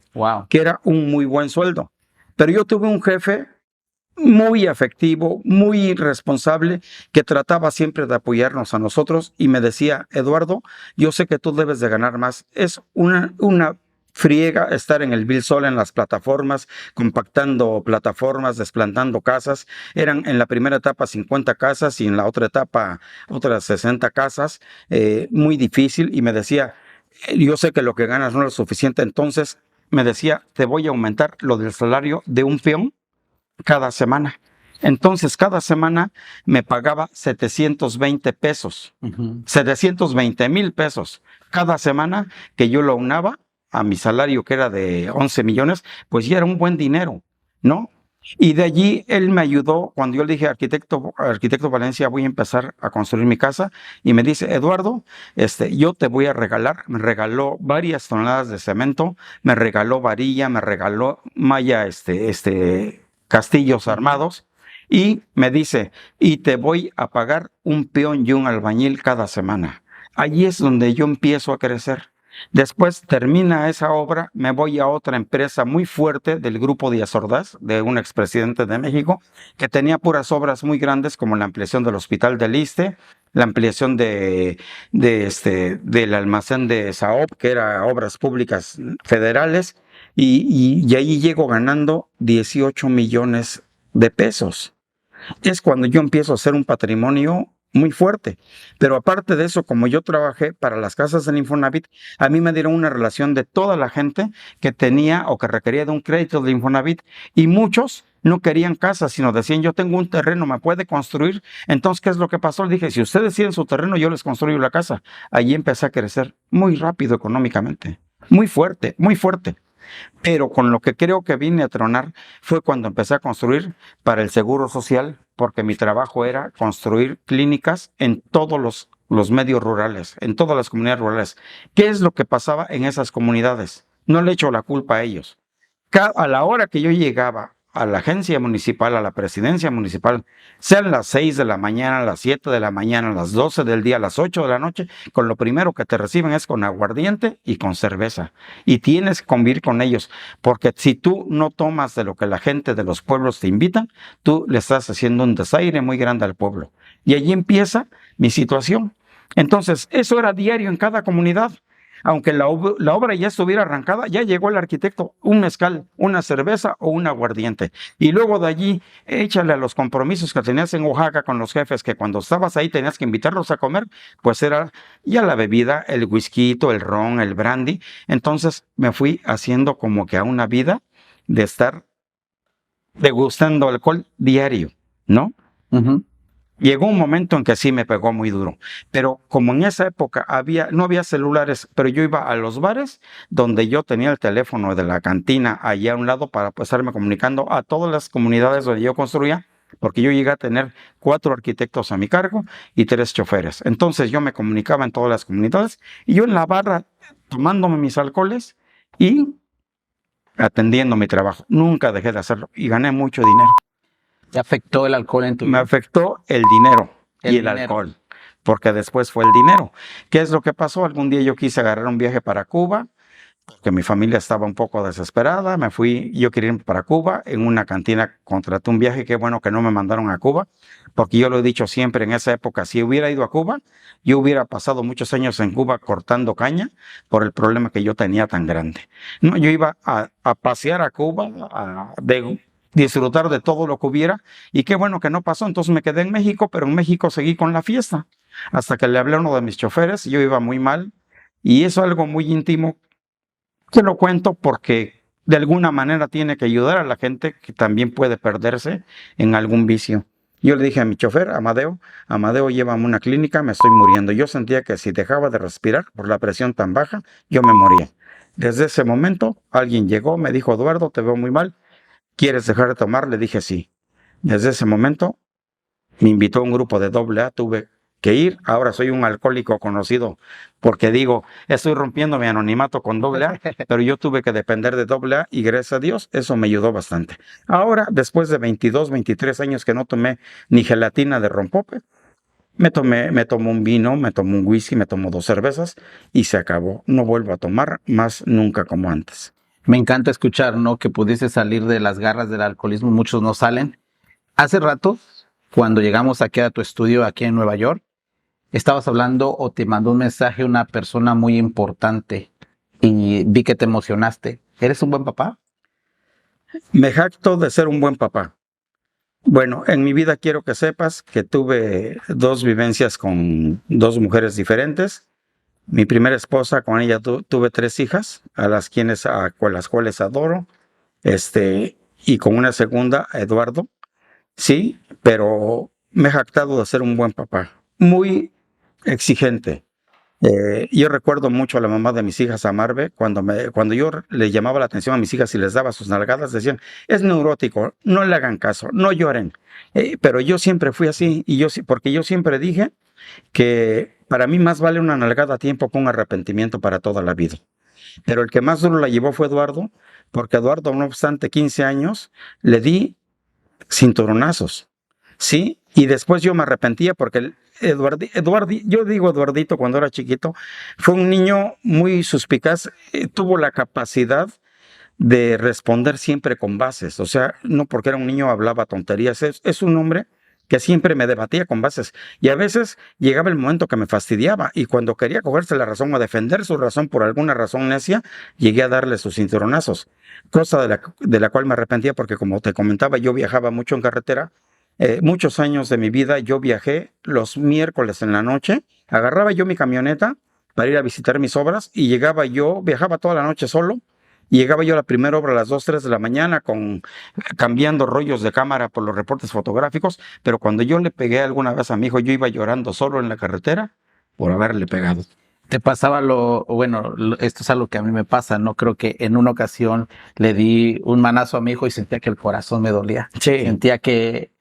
Speaker 2: que era un muy buen sueldo. Pero yo tuve un jefe muy afectivo, muy responsable, que trataba siempre de apoyarnos a nosotros y me decía, Eduardo, yo sé que tú debes de ganar más. Es una friega estar en el Vil Sol, en las plataformas, compactando plataformas, desplantando casas. Eran en la primera etapa 50 casas y en la otra etapa otras 60 casas. Muy difícil, y me decía, yo sé que lo que ganas no es lo suficiente. Entonces me decía, te voy a aumentar lo del salario de un peón cada semana. Entonces, cada semana me pagaba 720 pesos, 720,000 pesos. Cada semana que yo lo aunaba a mi salario, que era de 11 millones, pues ya era un buen dinero, ¿no? Y de allí él me ayudó cuando yo le dije, arquitecto Valencia, voy a empezar a construir mi casa. Y me dice, Eduardo, yo te voy a regalar. Me regaló varias toneladas de cemento, me regaló varilla, me regaló malla, castillos armados, y me dice, y te voy a pagar un peón y un albañil cada semana. Allí es donde yo empiezo a crecer. Después termina esa obra, me voy a otra empresa muy fuerte del grupo Díaz Ordaz, de un expresidente de México, que tenía puras obras muy grandes como la ampliación del Hospital del Iste, la ampliación del almacén de Saop, que era obras públicas federales, y ahí llego ganando 18 millones de pesos. Es cuando yo empiezo a hacer un patrimonio muy fuerte. Pero aparte de eso, como yo trabajé para las casas del Infonavit, a mí me dieron una relación de toda la gente que tenía o que requería de un crédito del Infonavit, y muchos no querían casas, sino decían, yo tengo un terreno, ¿me puede construir? Entonces, ¿qué es lo que pasó? Le dije, si ustedes tienen su terreno, yo les construyo la casa. Allí empecé a crecer muy rápido económicamente, muy fuerte, muy fuerte. Pero con lo que creo que vine a tronar fue cuando empecé a construir para el Seguro Social, porque mi trabajo era construir clínicas en todos los medios rurales, en todas las comunidades rurales. ¿Qué es lo que pasaba en esas comunidades? No le echo la culpa a ellos. A la hora que yo llegaba a la agencia municipal, a la presidencia municipal, sean las 6 de la mañana, las 7 de la mañana, las 12 del día, las 8 de la noche, con lo primero que te reciben es con aguardiente y con cerveza. Y tienes que convivir con ellos, porque si tú no tomas de lo que la gente de los pueblos te invitan, tú le estás haciendo un desaire muy grande al pueblo. Y allí empieza mi situación. Entonces, eso era diario en cada comunidad. Aunque la obra ya estuviera arrancada, ya llegó el arquitecto, un mezcal, una cerveza o un aguardiente. Y luego de allí, échale a los compromisos que tenías en Oaxaca con los jefes, que cuando estabas ahí tenías que invitarlos a comer, pues era ya la bebida, el whisky, el ron, el brandy. Entonces me fui haciendo como que a una vida de estar degustando alcohol diario, ¿no?
Speaker 1: Ujú.
Speaker 2: Llegó un momento en que sí me pegó muy duro, pero como en esa época no había celulares, pero yo iba a los bares donde yo tenía el teléfono de la cantina allá a un lado para pues, estarme comunicando a todas las comunidades donde yo construía, porque yo llegué a tener 4 arquitectos a mi cargo y 3 choferes. Entonces yo me comunicaba en todas las comunidades y yo en la barra tomándome mis alcoholes y atendiendo mi trabajo. Nunca dejé de hacerlo y gané mucho dinero.
Speaker 1: ¿Te afectó el alcohol en tu
Speaker 2: Me
Speaker 1: vida?
Speaker 2: afectó el dinero y el
Speaker 1: dinero.
Speaker 2: alcohol, porque después fue el dinero. ¿Qué es lo que pasó? Algún día yo quise agarrar un viaje para Cuba, porque mi familia estaba un poco desesperada. Me fui, yo quería ir para Cuba, en una cantina contraté un viaje. Qué bueno que no me mandaron a Cuba, porque yo lo he dicho siempre en esa época, si hubiera ido a Cuba, yo hubiera pasado muchos años en Cuba cortando caña por el problema que yo tenía tan grande. No, yo iba a pasear a Cuba, disfrutar de todo lo que hubiera, y qué bueno que no pasó. Entonces me quedé en México, pero en México seguí con la fiesta, hasta que le hablé a uno de mis choferes. Yo iba muy mal, y eso es algo muy íntimo que lo cuento porque de alguna manera tiene que ayudar a la gente que también puede perderse en algún vicio. Yo le dije a mi chofer, Amadeo, llévame a una clínica, me estoy muriendo. Yo sentía que si dejaba de respirar por la presión tan baja, yo me moría. Desde ese momento, alguien llegó, me dijo, Eduardo, te veo muy mal, ¿quieres dejar de tomar? Le dije sí. Desde ese momento me invitó a un grupo de AA, tuve que ir. Ahora soy un alcohólico conocido porque digo, estoy rompiendo mi anonimato con AA, pero yo tuve que depender de AA y gracias a Dios eso me ayudó bastante. Ahora, después de 22, 23 años que no tomé ni gelatina de rompope, me tomo un vino, me tomo un whisky, me tomo 2 cervezas y se acabó. No vuelvo a tomar más nunca como antes.
Speaker 1: Me encanta escuchar, ¿no? Que pudiste salir de las garras del alcoholismo. Muchos no salen. Hace rato, cuando llegamos aquí a tu estudio aquí en Nueva York, estabas hablando o te mandó un mensaje una persona muy importante y vi que te emocionaste. ¿Eres un buen papá?
Speaker 2: Me jacto de ser un buen papá. Bueno, en mi vida quiero que sepas que tuve 2 vivencias con 2 mujeres diferentes. Mi primera esposa, con ella tuve 3 hijas, con las cuales adoro. Y con una segunda, Eduardo. Sí, pero me he jactado de ser un buen papá. Muy exigente. Yo recuerdo mucho a la mamá de mis hijas, a Marve, cuando yo le llamaba la atención a mis hijas y les daba sus nalgadas, decían, es neurótico, no le hagan caso, no lloren. Pero yo siempre fui así, porque yo siempre dije que para mí más vale una nalgada a tiempo que un arrepentimiento para toda la vida. Pero el que más duro la llevó fue Eduardo, porque Eduardo, no obstante 15 años, le di cinturonazos, ¿sí? Y después yo me arrepentía porque Yo digo Eduardito cuando era chiquito, fue un niño muy suspicaz, tuvo la capacidad de responder siempre con bases, o sea, no porque era un niño hablaba tonterías, es un hombre que siempre me debatía con bases y a veces llegaba el momento que me fastidiaba y cuando quería cogerse la razón o defender su razón por alguna razón necia, llegué a darle sus cinturonazos, cosa de la cual me arrepentía porque como te comentaba, yo viajaba mucho en carretera, muchos años de mi vida yo viajé los miércoles en la noche, agarraba yo mi camioneta para ir a visitar mis obras y viajaba toda la noche solo. Y llegaba yo a la primera obra a las 2, 3 de la mañana cambiando rollos de cámara por los reportes fotográficos, pero cuando yo le pegué alguna vez a mi hijo, yo iba llorando solo en la carretera por haberle pegado.
Speaker 1: Te pasaba esto es algo que a mí me pasa, ¿no? Creo que en una ocasión le di un manazo a mi hijo y sentía que el corazón me dolía.
Speaker 2: Sí.
Speaker 1: Sentía que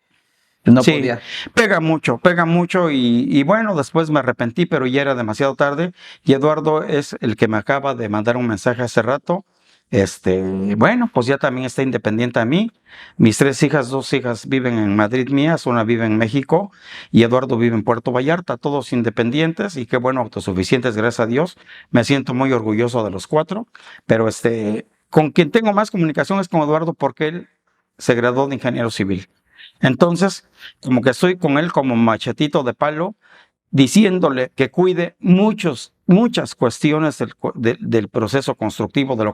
Speaker 1: no
Speaker 2: Sí,
Speaker 1: podía.
Speaker 2: pega mucho y bueno, después me arrepentí, pero ya era demasiado tarde y Eduardo es el que me acaba de mandar un mensaje hace rato. Bueno, pues ya también está independiente a mí. Mis 3 hijas, 2 hijas viven en Madrid mías, una vive en México y Eduardo vive en Puerto Vallarta, todos independientes y qué bueno, autosuficientes, gracias a Dios. Me siento muy orgulloso de los 4, pero con quien tengo más comunicación es con Eduardo porque él se graduó de ingeniero civil. Entonces, como que estoy con él como machetito de palo, diciéndole que cuide muchas cuestiones del proceso constructivo de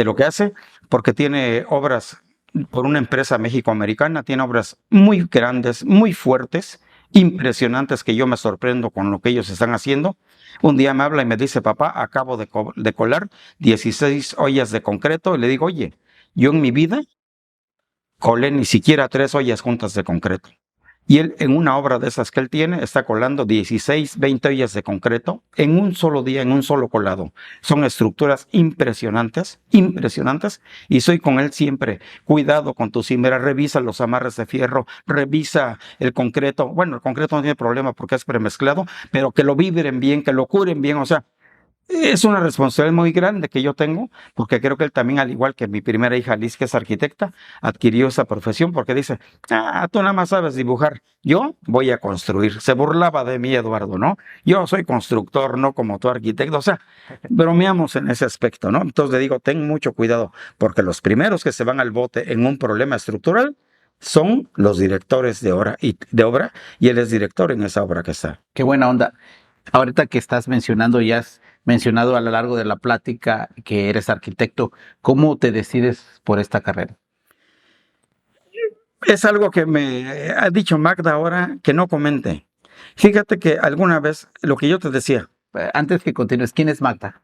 Speaker 2: lo que hace, porque tiene obras por una empresa mexicoamericana, tiene obras muy grandes, muy fuertes, impresionantes, que yo me sorprendo con lo que ellos están haciendo. Un día me habla y me dice, papá, acabo de colar 16 ollas de concreto, y le digo, oye, yo en mi vida colé ni siquiera 3 ollas juntas de concreto. Y él, en una obra de esas que él tiene, está colando 16, 20 ollas de concreto en un solo día, en un solo colado. Son estructuras impresionantes, y soy con él siempre. Cuidado con tu cimera, revisa los amarres de fierro, revisa el concreto. Bueno, el concreto no tiene problema porque es premezclado, pero que lo vibren bien, que lo curen bien, o sea, es una responsabilidad muy grande que yo tengo, porque creo que él también, al igual que mi primera hija Liz, que es arquitecta, adquirió esa profesión porque dice, tú nada más sabes dibujar, yo voy a construir. Se burlaba de mí, Eduardo, ¿no? Yo soy constructor, no como tu arquitecto. O sea, bromeamos en ese aspecto, ¿no? Entonces le digo, ten mucho cuidado, porque los primeros que se van al bote en un problema estructural son los directores de obra y él es director en esa obra que está.
Speaker 1: Qué buena onda. Ahorita que estás mencionando, ya has mencionado a lo largo de la plática que eres arquitecto, ¿cómo te decides por esta carrera?
Speaker 2: Es algo que me ha dicho Magda ahora que no comente. Fíjate que alguna vez, lo que yo te decía,
Speaker 1: Antes que continúes, ¿quién es Magda?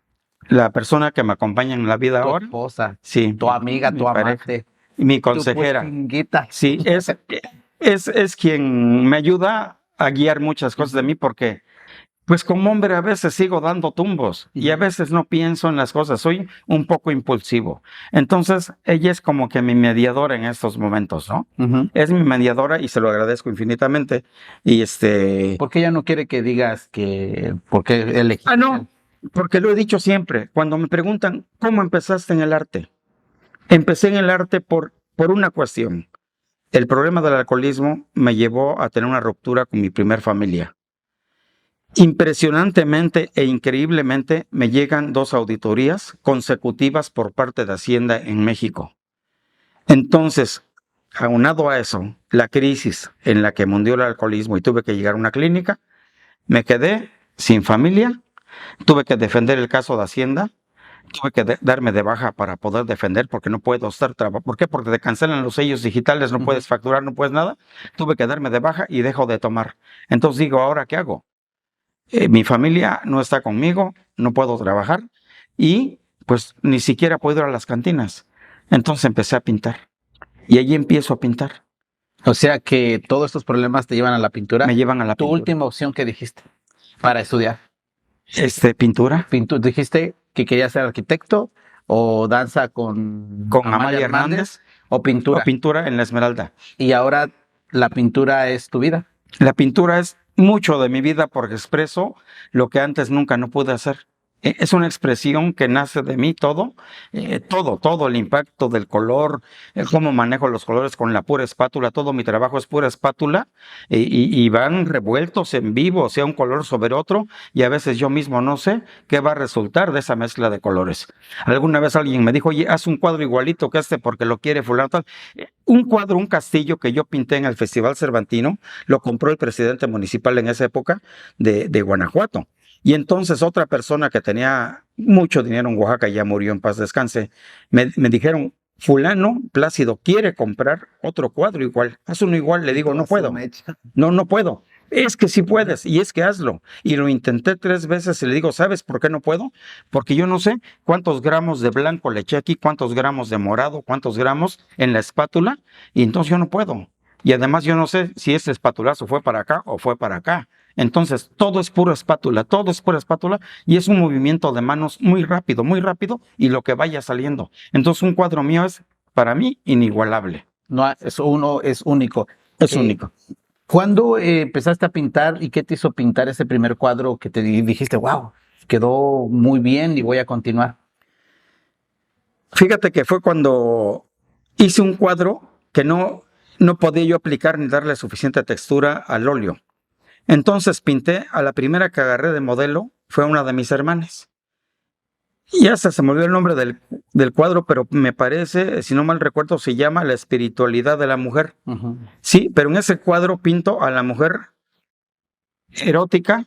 Speaker 2: la persona que me acompaña en la vida
Speaker 1: Tu
Speaker 2: ahora,
Speaker 1: esposa,
Speaker 2: sí,
Speaker 1: tu amiga,
Speaker 2: mi
Speaker 1: tu
Speaker 2: pareja,
Speaker 1: amante,
Speaker 2: mi
Speaker 1: tu
Speaker 2: consejera,
Speaker 1: pochinguita.
Speaker 2: sí, es quien me ayuda a guiar muchas cosas de mí porque, pues como hombre a veces sigo dando tumbos y a veces no pienso en las cosas, soy un poco impulsivo. Entonces, ella es como que mi mediadora en estos momentos, ¿no?
Speaker 1: Uh-huh.
Speaker 2: Es mi mediadora y se lo agradezco infinitamente. Y
Speaker 1: ¿Por qué ella no quiere que digas que por qué elegiste?
Speaker 2: no, porque lo he dicho siempre. Cuando me preguntan, ¿cómo empezaste en el arte? Empecé en el arte por una cuestión. El problema del alcoholismo me llevó a tener una ruptura con mi primer familia. Impresionantemente e increíblemente me llegan 2 auditorías consecutivas por parte de Hacienda en México. Entonces, aunado a eso, la crisis en la que me hundió el alcoholismo y tuve que llegar a una clínica, me quedé sin familia, tuve que defender el caso de Hacienda, tuve que darme de baja para poder defender porque no puedo estar trabajando. ¿Por qué? Porque te cancelan los sellos digitales, no puedes facturar, no puedes nada. Tuve que darme de baja y dejo de tomar. Entonces digo, ¿ahora qué hago? Mi familia no está conmigo, no puedo trabajar y pues ni siquiera puedo ir a las cantinas. Entonces empecé a pintar y allí empiezo a pintar.
Speaker 1: O sea que todos estos problemas te llevan a la pintura.
Speaker 2: Me llevan a la
Speaker 1: Tu
Speaker 2: pintura.
Speaker 1: última opción que dijiste para estudiar.
Speaker 2: Pintura.
Speaker 1: Dijiste que querías ser arquitecto o danza con
Speaker 2: Amalia Hernández
Speaker 1: o pintura.
Speaker 2: O pintura en la Esmeralda.
Speaker 1: Y ahora la pintura es tu vida.
Speaker 2: La pintura es mucho de mi vida porque expreso lo que antes nunca no pude hacer. Es una expresión que nace de mí todo el impacto del color, cómo manejo los colores con la pura espátula, todo mi trabajo es pura espátula y van revueltos en vivo, o sea, un color sobre otro, y a veces yo mismo no sé qué va a resultar de esa mezcla de colores. Alguna vez alguien me dijo, oye, haz un cuadro igualito que este porque lo quiere fulano tal. Un cuadro, un castillo que yo pinté en el Festival Cervantino, lo compró el presidente municipal en esa época de Guanajuato. Y entonces otra persona que tenía mucho dinero en Oaxaca, ya murió, en paz descanse, me dijeron, fulano Plácido quiere comprar otro cuadro igual, haz uno igual. Le digo, no puedo, no puedo. Es que sí puedes, y es que hazlo. Y lo intenté 3 veces y le digo, ¿sabes por qué no puedo? Porque yo no sé cuántos gramos de blanco le eché aquí, cuántos gramos de morado, cuántos gramos en la espátula, y entonces yo no puedo. Y además yo no sé si ese espatulazo fue para acá o fue para acá. Entonces, todo es pura espátula, y es un movimiento de manos muy rápido, y lo que vaya saliendo. Entonces, un cuadro mío es, para mí, inigualable.
Speaker 1: No, es único.
Speaker 2: Es único.
Speaker 1: ¿Cuándo empezaste a pintar y qué te hizo pintar ese primer cuadro que te dijiste, wow, quedó muy bien y voy a continuar?
Speaker 2: Fíjate que fue cuando hice un cuadro que no podía yo aplicar ni darle suficiente textura al óleo. Entonces pinté, a la primera que agarré de modelo fue una de mis hermanas. Y hasta se me olvidó el nombre del cuadro, pero me parece, si no mal recuerdo, se llama La espiritualidad de la mujer.
Speaker 1: Uh-huh.
Speaker 2: Sí, pero en ese cuadro pinto a la mujer erótica,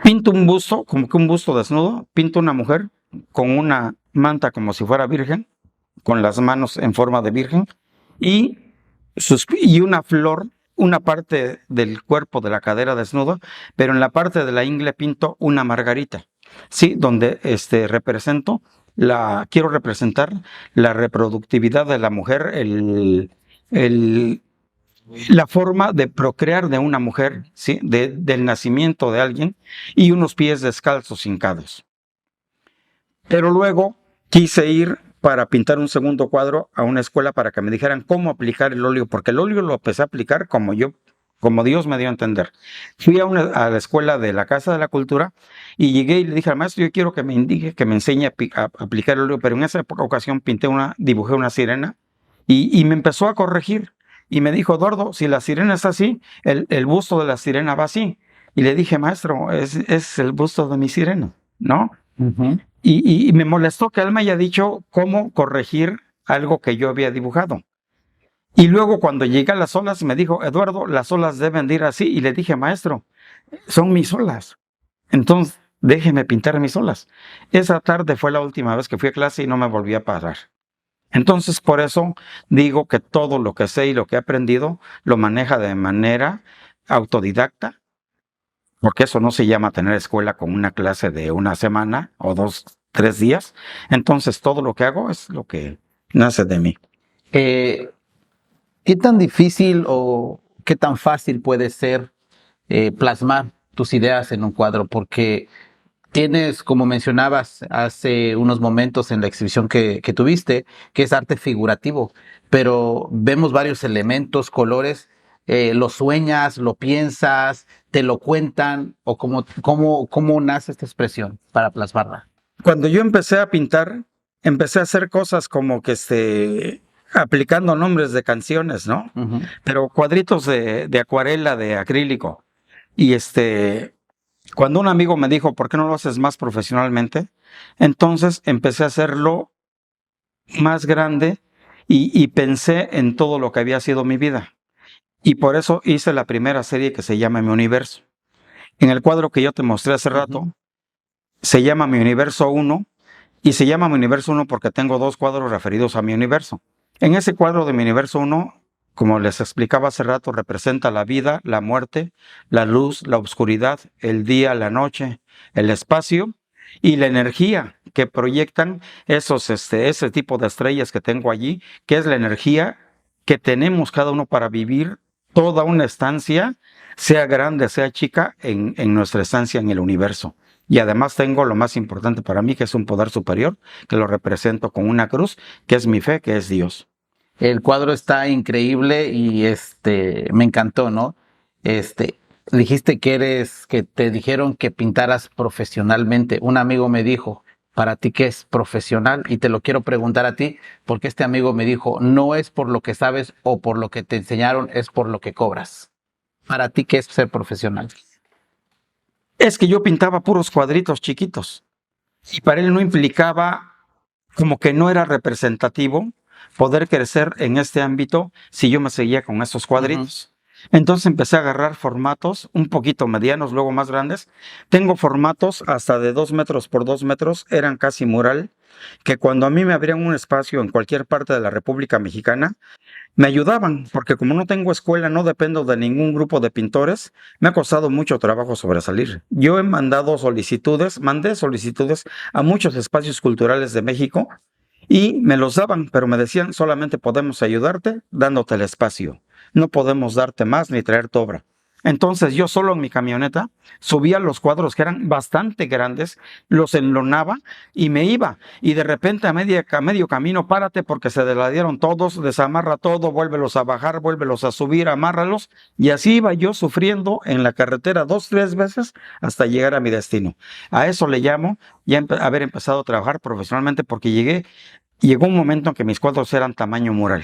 Speaker 2: pinto un busto, como que un busto desnudo, pinto una mujer con una manta como si fuera virgen, con las manos en forma de virgen, y una flor, una parte del cuerpo de la cadera desnuda, pero en la parte de la ingle pinto una margarita, sí, donde quiero representar la reproductividad de la mujer, la forma de procrear de una mujer, ¿sí? Del nacimiento de alguien, y unos pies descalzos hincados. Pero luego quise ir para pintar un segundo cuadro a una escuela para que me dijeran cómo aplicar el óleo, porque el óleo lo empecé a aplicar como Dios me dio a entender. Fui a la escuela de la Casa de la Cultura y llegué y le dije al maestro, yo quiero que me indique, que me enseñe a aplicar el óleo, pero en esa ocasión dibujé una sirena y me empezó a corregir. Y me dijo, Eduardo, si la sirena es así, el busto de la sirena va así. Y le dije, maestro, es el busto de mi sirena, ¿no?
Speaker 1: Uh-huh.
Speaker 2: Y me molestó que él me haya dicho cómo corregir algo que yo había dibujado. Y luego cuando llegué a las olas me dijo, Eduardo, las olas deben de ir así. Y le dije, maestro, son mis olas. Entonces, déjeme pintar mis olas. Esa tarde fue la última vez que fui a clase y no me volví a parar. Entonces, por eso digo que todo lo que sé y lo que he aprendido lo maneja de manera autodidacta, porque eso no se llama tener escuela con una clase de una semana o 2, 3 días. Entonces, todo lo que hago es lo que nace de mí.
Speaker 1: ¿Qué tan difícil o qué tan fácil puede ser plasmar tus ideas en un cuadro? Porque tienes, como mencionabas hace unos momentos en la exhibición que tuviste, que es arte figurativo, pero vemos varios elementos, colores, lo sueñas, lo piensas, te lo cuentan, o cómo nace esta expresión para plasmarla.
Speaker 2: Cuando yo empecé a pintar, empecé a hacer cosas como que aplicando nombres de canciones, ¿no?
Speaker 1: Uh-huh.
Speaker 2: Pero cuadritos de acuarela, de acrílico. Y cuando un amigo me dijo, ¿por qué no lo haces más profesionalmente? Entonces empecé a hacerlo más grande y pensé en todo lo que había sido mi vida. Y por eso hice la primera serie que se llama Mi Universo. En el cuadro que yo te mostré hace rato, se llama Mi Universo 1, y se llama Mi Universo 1 porque tengo 2 cuadros referidos a mi universo. En ese cuadro de Mi Universo 1, como les explicaba hace rato, representa la vida, la muerte, la luz, la oscuridad, el día, la noche, el espacio y la energía que proyectan ese tipo de estrellas que tengo allí, que es la energía que tenemos cada uno para vivir toda una estancia, sea grande, sea chica, en nuestra estancia en el universo. Y además tengo lo más importante para mí, que es un poder superior, que lo represento con una cruz, que es mi fe, que es Dios.
Speaker 1: El cuadro está increíble y me encantó, ¿no? Dijiste que te dijeron que pintaras profesionalmente. Un amigo me dijo, ¿para ti qué es profesional? Y te lo quiero preguntar a ti, porque este amigo me dijo, no es por lo que sabes o por lo que te enseñaron, es por lo que cobras. ¿Para ti qué es ser profesional?
Speaker 2: Es que yo pintaba puros cuadritos chiquitos y para él no implicaba, como que no era representativo poder crecer en este ámbito si yo me seguía con esos cuadritos. Entonces empecé a agarrar formatos un poquito medianos, luego más grandes. Tengo formatos hasta de 2 metros por 2 metros, eran casi mural, que cuando a mí me abrían un espacio en cualquier parte de la República Mexicana, me ayudaban, porque como no tengo escuela, no dependo de ningún grupo de pintores, me ha costado mucho trabajo sobresalir. Yo mandé solicitudes a muchos espacios culturales de México y me los daban, pero me decían, solamente podemos ayudarte dándote el espacio. No podemos darte más ni traer tu obra. Entonces yo solo en mi camioneta subía los cuadros que eran bastante grandes, los enlonaba y me iba. Y de repente a medio camino, párate porque se deladieron todos, desamarra todo, vuélvelos a bajar, vuélvelos a subir, amárralos. Y así iba yo sufriendo en la carretera 2, 3 veces hasta llegar a mi destino. A eso le llamo ya haber empezado a trabajar profesionalmente, porque llegó un momento en que mis cuadros eran tamaño mural.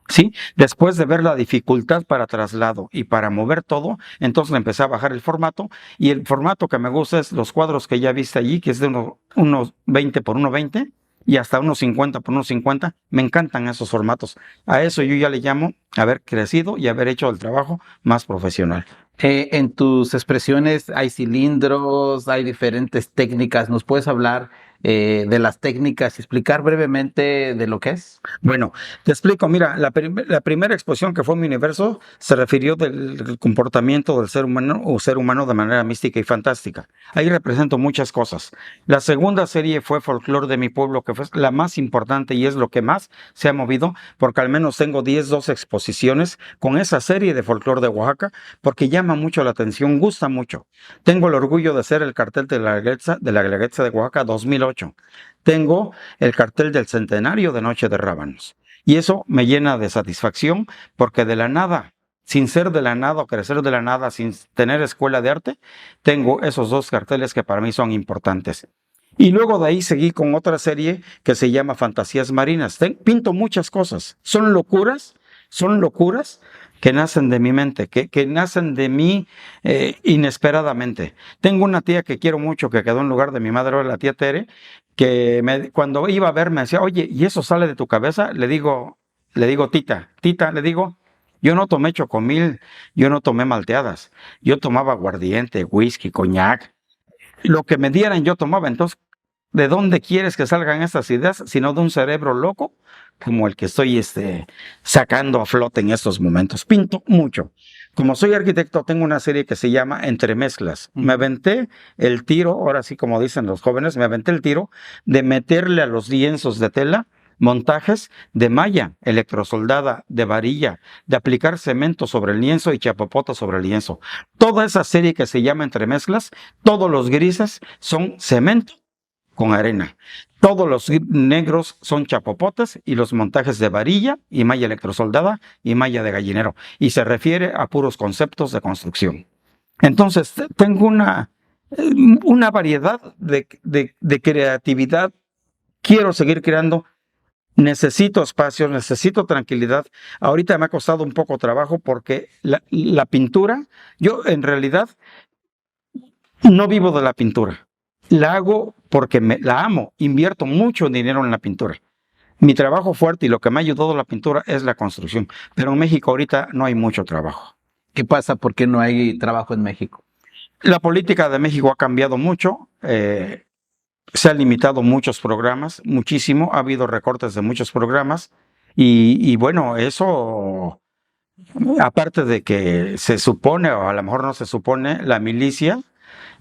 Speaker 2: ¿Sí? Después de ver la dificultad para traslado y para mover todo, entonces le empecé a bajar el formato, y el formato que me gusta es los cuadros que ya viste allí, que es de unos 20 por 1,20 y hasta unos 50 por 1,50. Me encantan esos formatos. A eso yo ya le llamo haber crecido y haber hecho el trabajo más profesional.
Speaker 1: En tus expresiones hay cilindros, hay diferentes técnicas. ¿Nos puedes hablar de las técnicas y explicar brevemente de lo que es?
Speaker 2: Bueno, te explico. Mira, la primera exposición que fue Mi Universo se refirió del comportamiento del ser humano o ser humano de manera mística y fantástica. Ahí represento muchas cosas. La segunda serie fue Folclor de mi pueblo, que fue la más importante y es lo que más se ha movido, porque al menos tengo 12 exposiciones con esa serie de Folclor de Oaxaca, porque llama mucho la atención, gusta mucho. Tengo el orgullo de ser el cartel de la Guelaguetza de Oaxaca 2008. Tengo el cartel del centenario de Noche de Rábanos. Y eso me llena de satisfacción, porque de la nada, sin ser de la nada o crecer de la nada, sin tener escuela de arte, tengo esos 2 carteles que para mí son importantes. Y luego de ahí seguí con otra serie que se llama Fantasías Marinas. Pinto muchas cosas. Son locuras que nacen de mi mente, que nacen de mí inesperadamente. Tengo una tía que quiero mucho, que quedó en lugar de mi madre, la tía Tere, que cuando iba a verme decía, oye, ¿y eso sale de tu cabeza? Le digo, tita, le digo, yo no tomé chocomil, yo no tomé malteadas, yo tomaba aguardiente, whisky, coñac, lo que me dieran yo tomaba. Entonces, ¿de dónde quieres que salgan estas ideas? Sino de un cerebro loco como el que estoy sacando a flote en estos momentos. Pinto mucho. Como soy arquitecto, tengo una serie que se llama Entremezclas. Me aventé el tiro, ahora sí como dicen los jóvenes, me aventé el tiro de meterle a los lienzos de tela montajes de malla electrosoldada, de varilla, de aplicar cemento sobre el lienzo y chapapota sobre el lienzo. Toda esa serie que se llama Entremezclas, todos los grises son cemento con arena. Todos los negros son chapopotes y los montajes de varilla y malla electrosoldada y malla de gallinero. Y se refiere a puros conceptos de construcción. Entonces, tengo una variedad de creatividad. Quiero seguir creando. Necesito espacio, necesito tranquilidad. Ahorita me ha costado un poco trabajo porque la pintura, yo en realidad no vivo de la pintura. La hago porque la amo, invierto mucho dinero en la pintura. Mi trabajo fuerte y lo que me ha ayudado la pintura es la construcción, pero en México ahorita no hay mucho trabajo.
Speaker 1: ¿Qué pasa? ¿Por qué no hay trabajo en México?
Speaker 2: La política de México ha cambiado mucho, se han limitado muchos programas, muchísimo, ha habido recortes de muchos programas y bueno, eso, aparte de que se supone, o a lo mejor no se supone, la milicia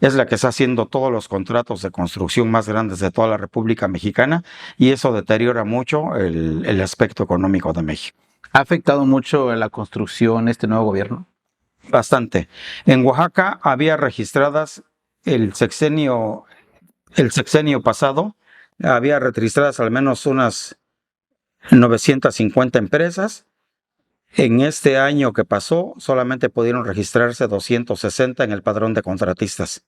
Speaker 2: es la que está haciendo todos los contratos de construcción más grandes de toda la República Mexicana, y eso deteriora mucho el aspecto económico de México.
Speaker 1: ¿Ha afectado mucho en la construcción este nuevo gobierno?
Speaker 2: Bastante. En Oaxaca había registradas el sexenio pasado, había registradas al menos unas 950 empresas. En este año que pasó, solamente pudieron registrarse 260 en el padrón de contratistas.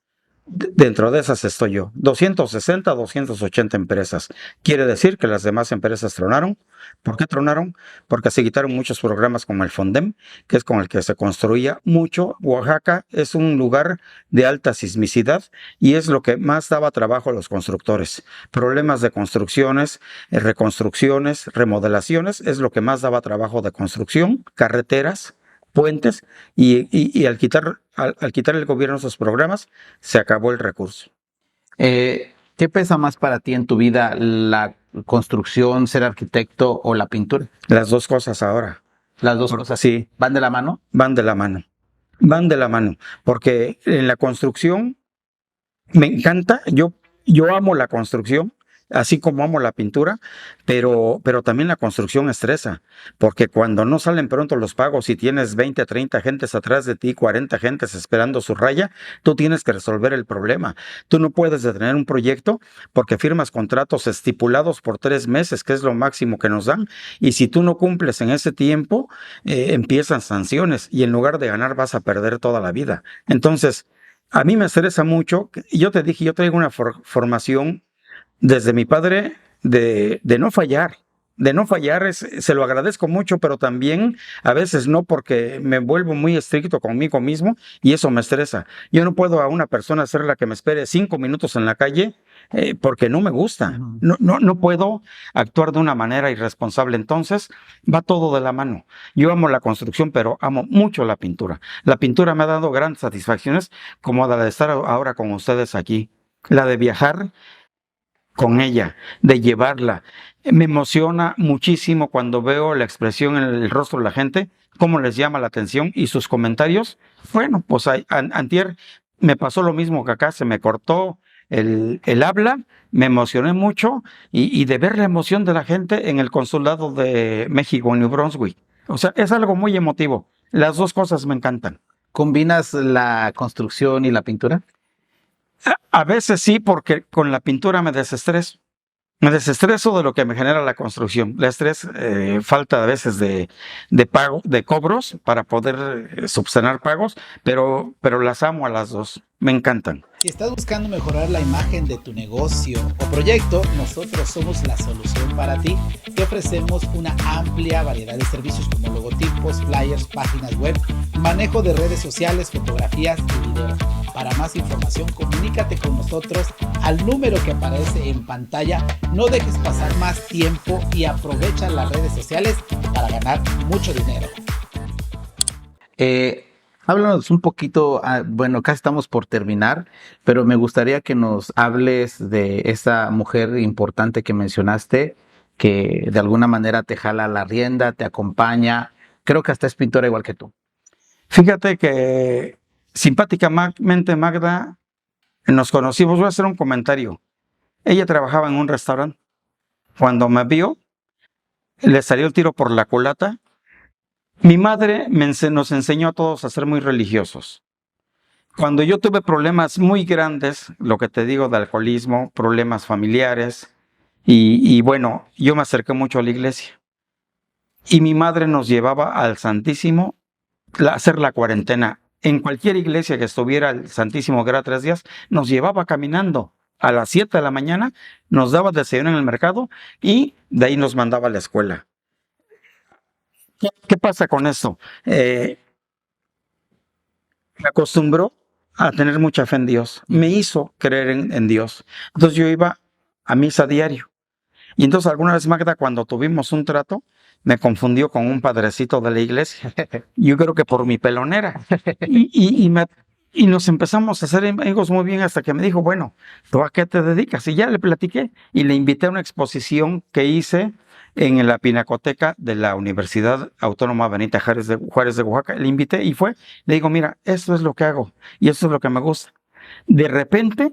Speaker 2: Dentro de esas estoy yo. 260, 280 empresas. Quiere decir que las demás empresas tronaron. ¿Por qué tronaron? Porque se quitaron muchos programas como el Fondem, que es con el que se construía mucho. Oaxaca es un lugar de alta sismicidad y es lo que más daba trabajo a los constructores. Problemas de construcciones, reconstrucciones, remodelaciones, es lo que más daba trabajo de construcción, carreteras, puentes, y al quitar el gobierno esos programas, se acabó el recurso.
Speaker 1: ¿Qué pesa más para ti en tu vida, la construcción, ser arquitecto o la pintura?
Speaker 2: Las dos cosas ahora.
Speaker 1: Las dos cosas.
Speaker 2: Sí,
Speaker 1: ¿Van de la mano?
Speaker 2: van de la mano. Van de la mano. Porque en la construcción me encanta, yo amo la construcción, así como amo la pintura, pero también la construcción estresa, porque cuando no salen pronto los pagos y tienes 20, 30 gentes atrás de ti, 40 gentes esperando su raya, tú tienes que resolver el problema. Tú no puedes detener un proyecto porque firmas contratos estipulados por 3 meses, que es lo máximo que nos dan, y si tú no cumples en ese tiempo, empiezan sanciones y en lugar de ganar vas a perder toda la vida. Entonces, a mí me estresa mucho. Yo te dije, yo traigo una formación desde mi padre de no fallar. De no fallar, se lo agradezco mucho, pero también a veces no, porque me vuelvo muy estricto conmigo mismo y eso me estresa. Yo no puedo a una persona hacerla que me espere 5 minutos en la calle porque no me gusta. No puedo actuar de una manera irresponsable. Entonces, va todo de la mano. Yo amo la construcción, pero amo mucho la pintura. La pintura me ha dado grandes satisfacciones, como la de estar ahora con ustedes aquí, la de viajar con ella, de llevarla. Me emociona muchísimo cuando veo la expresión en el rostro de la gente, cómo les llama la atención y sus comentarios. Bueno, pues antier me pasó lo mismo que acá, se me cortó el habla, me emocioné mucho y de ver la emoción de la gente en el consulado de México en New Brunswick. O sea, es algo muy emotivo. Las dos cosas me encantan.
Speaker 1: ¿Combinas la construcción y la pintura?
Speaker 2: A veces sí, porque con la pintura me desestreso. Me desestreso de lo que me genera la construcción. La estrés, falta a veces de pago, de cobros para poder subsanar pagos, pero las amo a las dos. Me encantan.
Speaker 3: Si estás buscando mejorar la imagen de tu negocio o proyecto, nosotros somos la solución para ti. Te ofrecemos una amplia variedad de servicios como logotipos, flyers, páginas web, manejo de redes sociales, fotografías y videos. Para más información, comunícate con nosotros al número que aparece en pantalla. No dejes pasar más tiempo y aprovecha las redes sociales para ganar mucho dinero.
Speaker 1: Háblanos un poquito, bueno, casi estamos por terminar, pero me gustaría que nos hables de esa mujer importante que mencionaste, que de alguna manera te jala la rienda, te acompaña. Creo que hasta es pintora igual que tú.
Speaker 2: Fíjate que simpáticamente Magda, nos conocimos. Voy a hacer un comentario. Ella trabajaba en un restaurante. Cuando me vio, le salió el tiro por la culata. Mi madre nos enseñó a todos a ser muy religiosos. Cuando yo tuve problemas muy grandes, lo que te digo de alcoholismo, problemas familiares, y bueno, yo me acerqué mucho a la iglesia. Y mi madre nos llevaba al Santísimo a hacer la cuarentena. En cualquier iglesia que estuviera el Santísimo, que era 3 días, nos llevaba caminando. A las 7 de la mañana nos daba desayuno en el mercado y de ahí nos mandaba a la escuela. ¿Qué pasa con esto? Me acostumbró a tener mucha fe en Dios. Me hizo creer en Dios. Entonces yo iba a misa diario. Y entonces alguna vez Magda, cuando tuvimos un trato, me confundió con un padrecito de la iglesia. Yo creo que por mi pelonera. Y nos empezamos a hacer amigos muy bien hasta que me dijo, bueno, ¿tú a qué te dedicas? Y ya le platiqué y le invité a una exposición que hice en la Pinacoteca de la Universidad Autónoma Benito Juárez de Oaxaca. Le invité y fue. Le digo, mira, esto es lo que hago y esto es lo que me gusta. De repente,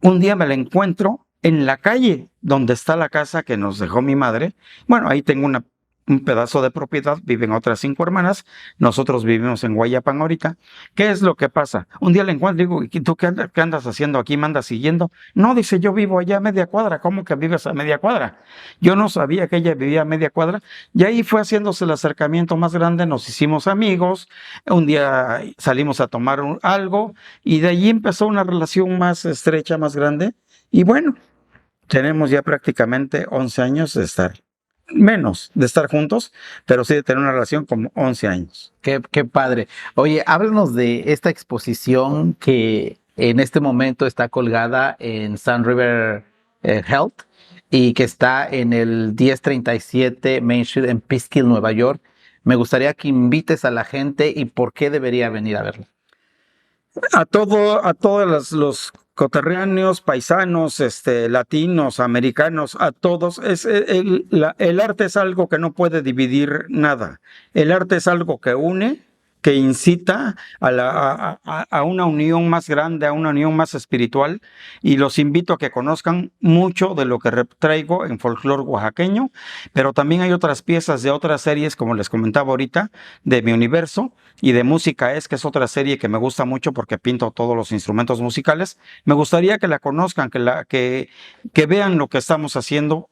Speaker 2: un día me la encuentro en la calle donde está la casa que nos dejó mi madre. Bueno, ahí tengo una un pedazo de propiedad, viven otras 5 hermanas, nosotros vivimos en Guayapán ahorita. ¿Qué es lo que pasa? Un día le encuentro, digo, ¿y tú qué andas haciendo aquí? ¿Me andas siguiendo? No, dice, yo vivo allá a media cuadra. ¿Cómo que vives a media cuadra? Yo no sabía que ella vivía a media cuadra, y ahí fue haciéndose el acercamiento más grande, nos hicimos amigos, un día salimos a tomar algo, y de allí empezó una relación más estrecha, más grande, y bueno, tenemos ya prácticamente 11 años de estar, menos de estar juntos, pero sí de tener una relación como 11 años.
Speaker 1: Qué padre. Oye, háblanos de esta exposición que en este momento está colgada en Sun River Health y que está en el 1037 Main Street en Peekskill, Nueva York. Me gustaría que invites a la gente y por qué debería venir a verla.
Speaker 2: A todos los coterráneos, paisanos, latinos, americanos, a todos. El arte es algo que no puede dividir nada. El arte es algo que une, que incita a una unión más grande, a una unión más espiritual, y los invito a que conozcan mucho de lo que traigo en folclore oaxaqueño, pero también hay otras piezas de otras series, como les comentaba ahorita, de mi universo, y de Música que es otra serie que me gusta mucho porque pinto todos los instrumentos musicales. Me gustaría que la conozcan, que vean lo que estamos haciendo,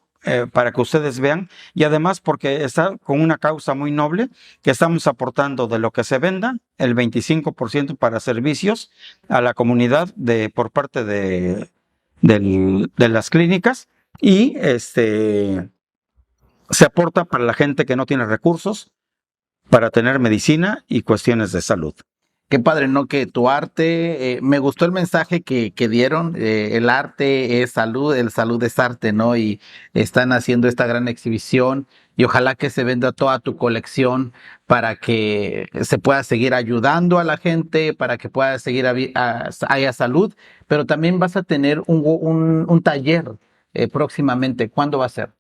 Speaker 2: para que ustedes vean, y además porque está con una causa muy noble, que estamos aportando de lo que se venda, el 25% para servicios a la comunidad por parte de las clínicas, y se aporta para la gente que no tiene recursos, para tener medicina y cuestiones de salud.
Speaker 1: Qué padre, ¿no? Que tu arte, me gustó el mensaje que dieron, el arte es salud, el salud es arte, ¿no? Y están haciendo esta gran exhibición y ojalá que se venda toda tu colección para que se pueda seguir ayudando a la gente, para que pueda seguir haya salud, pero también vas a tener un taller próximamente. ¿Cuándo va a ser?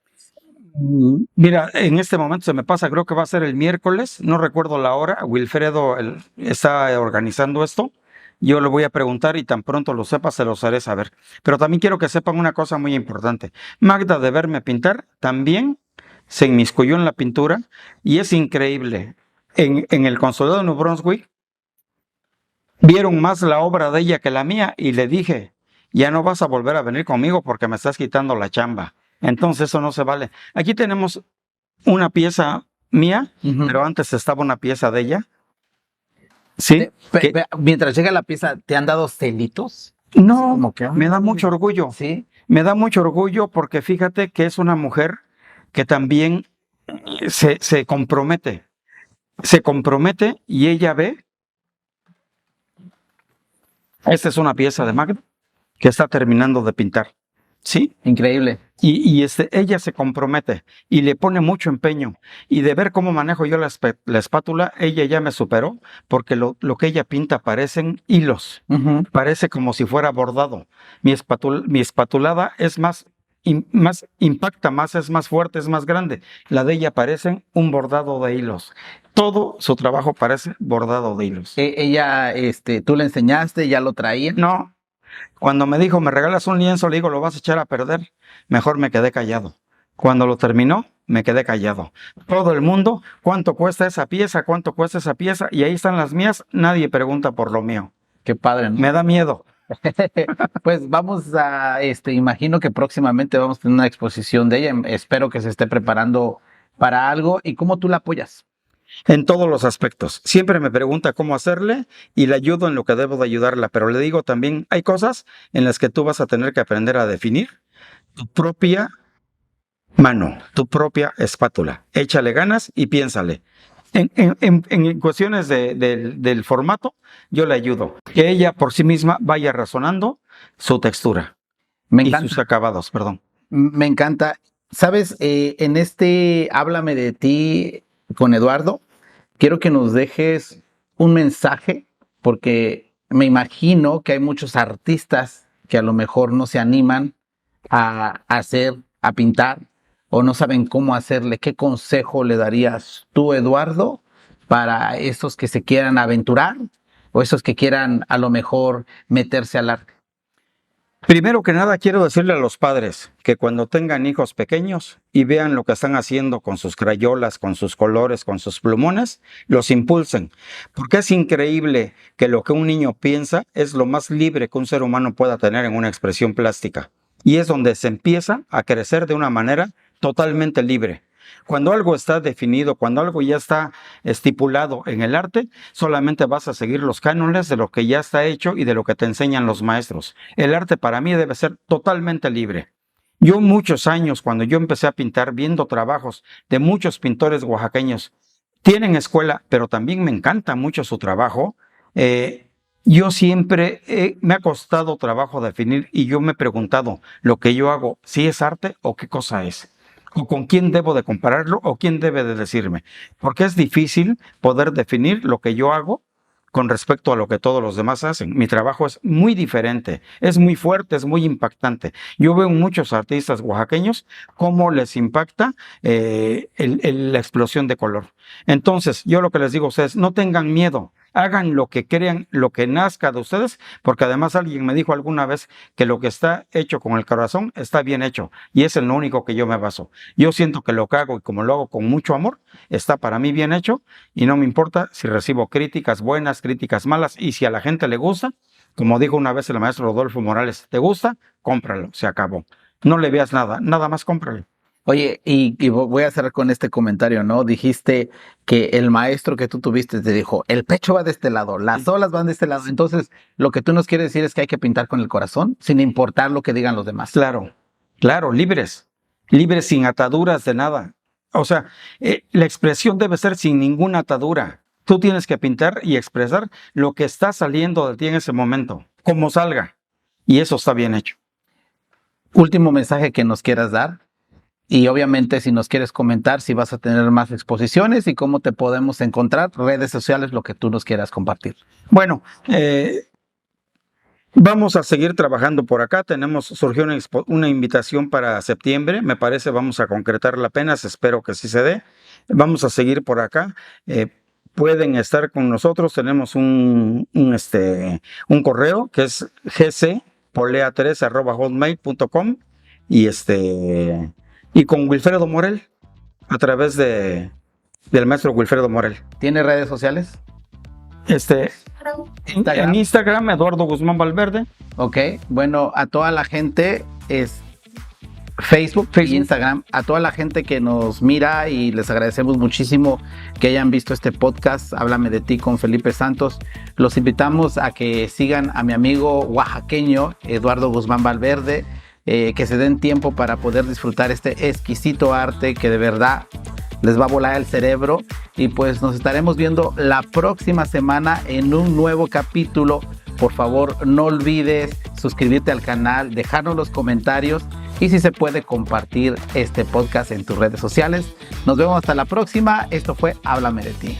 Speaker 2: Mira, en este momento se me pasa, creo que va a ser el miércoles, no recuerdo la hora. Wilfredo está organizando esto. Yo le voy a preguntar y tan pronto lo sepa, se los haré saber. Pero también quiero que sepan una cosa muy importante. Magda, de verme pintar, también se inmiscuyó en la pintura y es increíble. En el Consulado de New Brunswick vieron más la obra de ella que la mía y le dije, ya no vas a volver a venir conmigo porque me estás quitando la chamba. Entonces eso no se vale. Aquí tenemos una pieza mía, pero antes estaba una pieza de ella. Sí.
Speaker 1: Mientras llega la pieza, ¿te han dado celitos?
Speaker 2: No, me da mucho orgullo.
Speaker 1: Sí.
Speaker 2: Me da mucho orgullo porque fíjate que es una mujer que también se compromete. Se compromete y ella ve. Esta es una pieza de Magda que está terminando de pintar. Sí.
Speaker 1: Increíble.
Speaker 2: Y ella se compromete y le pone mucho empeño. Y de ver cómo manejo yo la espátula, ella ya me superó, porque lo que ella pinta parecen hilos. Parece como si fuera bordado. Mi espatulada es más impacta más, es más fuerte, es más grande. La de ella parece un bordado de hilos. Todo su trabajo parece bordado de hilos.
Speaker 1: Ella, ¿tú le enseñaste? ¿Ya lo traía?
Speaker 2: No. Cuando me dijo, ¿me regalas un lienzo? Le digo, ¿lo vas a echar a perder? Mejor me quedé callado. Cuando lo terminó, me quedé callado. Todo el mundo, ¿cuánto cuesta esa pieza? ¿Cuánto cuesta esa pieza? Y ahí están las mías, nadie pregunta por lo mío.
Speaker 1: Qué padre, ¿no?
Speaker 2: Me da miedo.
Speaker 1: Pues vamos a, imagino que próximamente vamos a tener una exposición de ella. Espero que se esté preparando para algo. ¿Y cómo tú la apoyas?
Speaker 2: En todos los aspectos. Siempre me pregunta cómo hacerle y le ayudo en lo que debo de ayudarla, pero le digo también, hay cosas en las que tú vas a tener que aprender a definir tu propia mano, tu propia espátula. Échale ganas y piénsale. En cuestiones del formato, yo le ayudo. Que ella por sí misma vaya razonando su textura.
Speaker 1: Me encanta.
Speaker 2: Y sus acabados, perdón.
Speaker 1: Me encanta. ¿Sabes? En Háblame de ti con Eduardo, quiero que nos dejes un mensaje, porque me imagino que hay muchos artistas que a lo mejor no se animan a pintar, o no saben cómo hacerle. ¿Qué consejo le darías tú, Eduardo, para esos que se quieran aventurar o esos que quieran a lo mejor meterse al arte?
Speaker 2: Primero que nada, quiero decirle a los padres que cuando tengan hijos pequeños y vean lo que están haciendo con sus crayolas, con sus colores, con sus plumones, los impulsen. Porque es increíble que lo que un niño piensa es lo más libre que un ser humano pueda tener en una expresión plástica. Y es donde se empieza a crecer de una manera totalmente libre. Cuando algo está definido, cuando algo ya está estipulado en el arte, solamente vas a seguir los cánones de lo que ya está hecho y de lo que te enseñan los maestros. El arte para mí debe ser totalmente libre. Yo muchos años, cuando yo empecé a pintar, viendo trabajos de muchos pintores oaxaqueños, tienen escuela, pero también me encanta mucho su trabajo. Yo siempre me ha costado trabajo definir y yo me he preguntado lo que yo hago, si es arte o qué cosa es. O con quién debo de compararlo o quién debe de decirme. Porque es difícil poder definir lo que yo hago con respecto a lo que todos los demás hacen. Mi trabajo es muy diferente, es muy fuerte, es muy impactante. Yo veo muchos artistas oaxaqueños cómo les impacta la explosión de color. Entonces, yo lo que les digo a ustedes, no tengan miedo. Hagan lo que crean, lo que nazca de ustedes, porque además alguien me dijo alguna vez que lo que está hecho con el corazón está bien hecho, y es en lo único que yo me baso. Yo siento que lo que hago y como lo hago con mucho amor, está para mí bien hecho, y no me importa si recibo críticas buenas, críticas malas, y si a la gente le gusta, como dijo una vez el maestro Rodolfo Morales, ¿te gusta? Cómpralo, se acabó. No le veas nada, nada más cómpralo.
Speaker 1: Oye, y voy a cerrar con este comentario, ¿no? Dijiste que el maestro que tú tuviste te dijo, el pecho va de este lado, las olas van de este lado. Entonces, lo que tú nos quieres decir es que hay que pintar con el corazón, sin importar lo que digan los demás.
Speaker 2: Claro, claro, libres, libres sin ataduras de nada. O sea, la expresión debe ser sin ninguna atadura. Tú tienes que pintar y expresar lo que está saliendo de ti en ese momento, como salga. Y eso está bien hecho.
Speaker 1: Último mensaje que nos quieras dar. Y obviamente si nos quieres comentar si vas a tener más exposiciones y cómo te podemos encontrar, redes sociales, lo que tú nos quieras compartir.
Speaker 2: Bueno, vamos a seguir trabajando por acá. Surgió una invitación para septiembre. Me parece vamos a concretarla apenas. Espero que sí se dé. Vamos a seguir por acá. Pueden estar con nosotros. Tenemos un correo que es gcpolea3@hotmail.com y con Wilfredo Morel, a través del maestro Wilfredo Morel.
Speaker 1: ¿Tiene redes sociales?
Speaker 2: En Instagram, Eduardo Guzmán Valverde.
Speaker 1: Ok, bueno, a toda la gente es Facebook y Instagram, a toda la gente que nos mira, y les agradecemos muchísimo que hayan visto este podcast, Háblame de ti con Felipe Santos. Los invitamos a que sigan a mi amigo oaxaqueño, Eduardo Guzmán Valverde, que se den tiempo para poder disfrutar este exquisito arte que de verdad les va a volar el cerebro. Y pues nos estaremos viendo la próxima semana en un nuevo capítulo. Por favor, no olvides suscribirte al canal, dejarnos los comentarios y si se puede compartir este podcast en tus redes sociales. Nos vemos hasta la próxima. Esto fue Háblame de ti.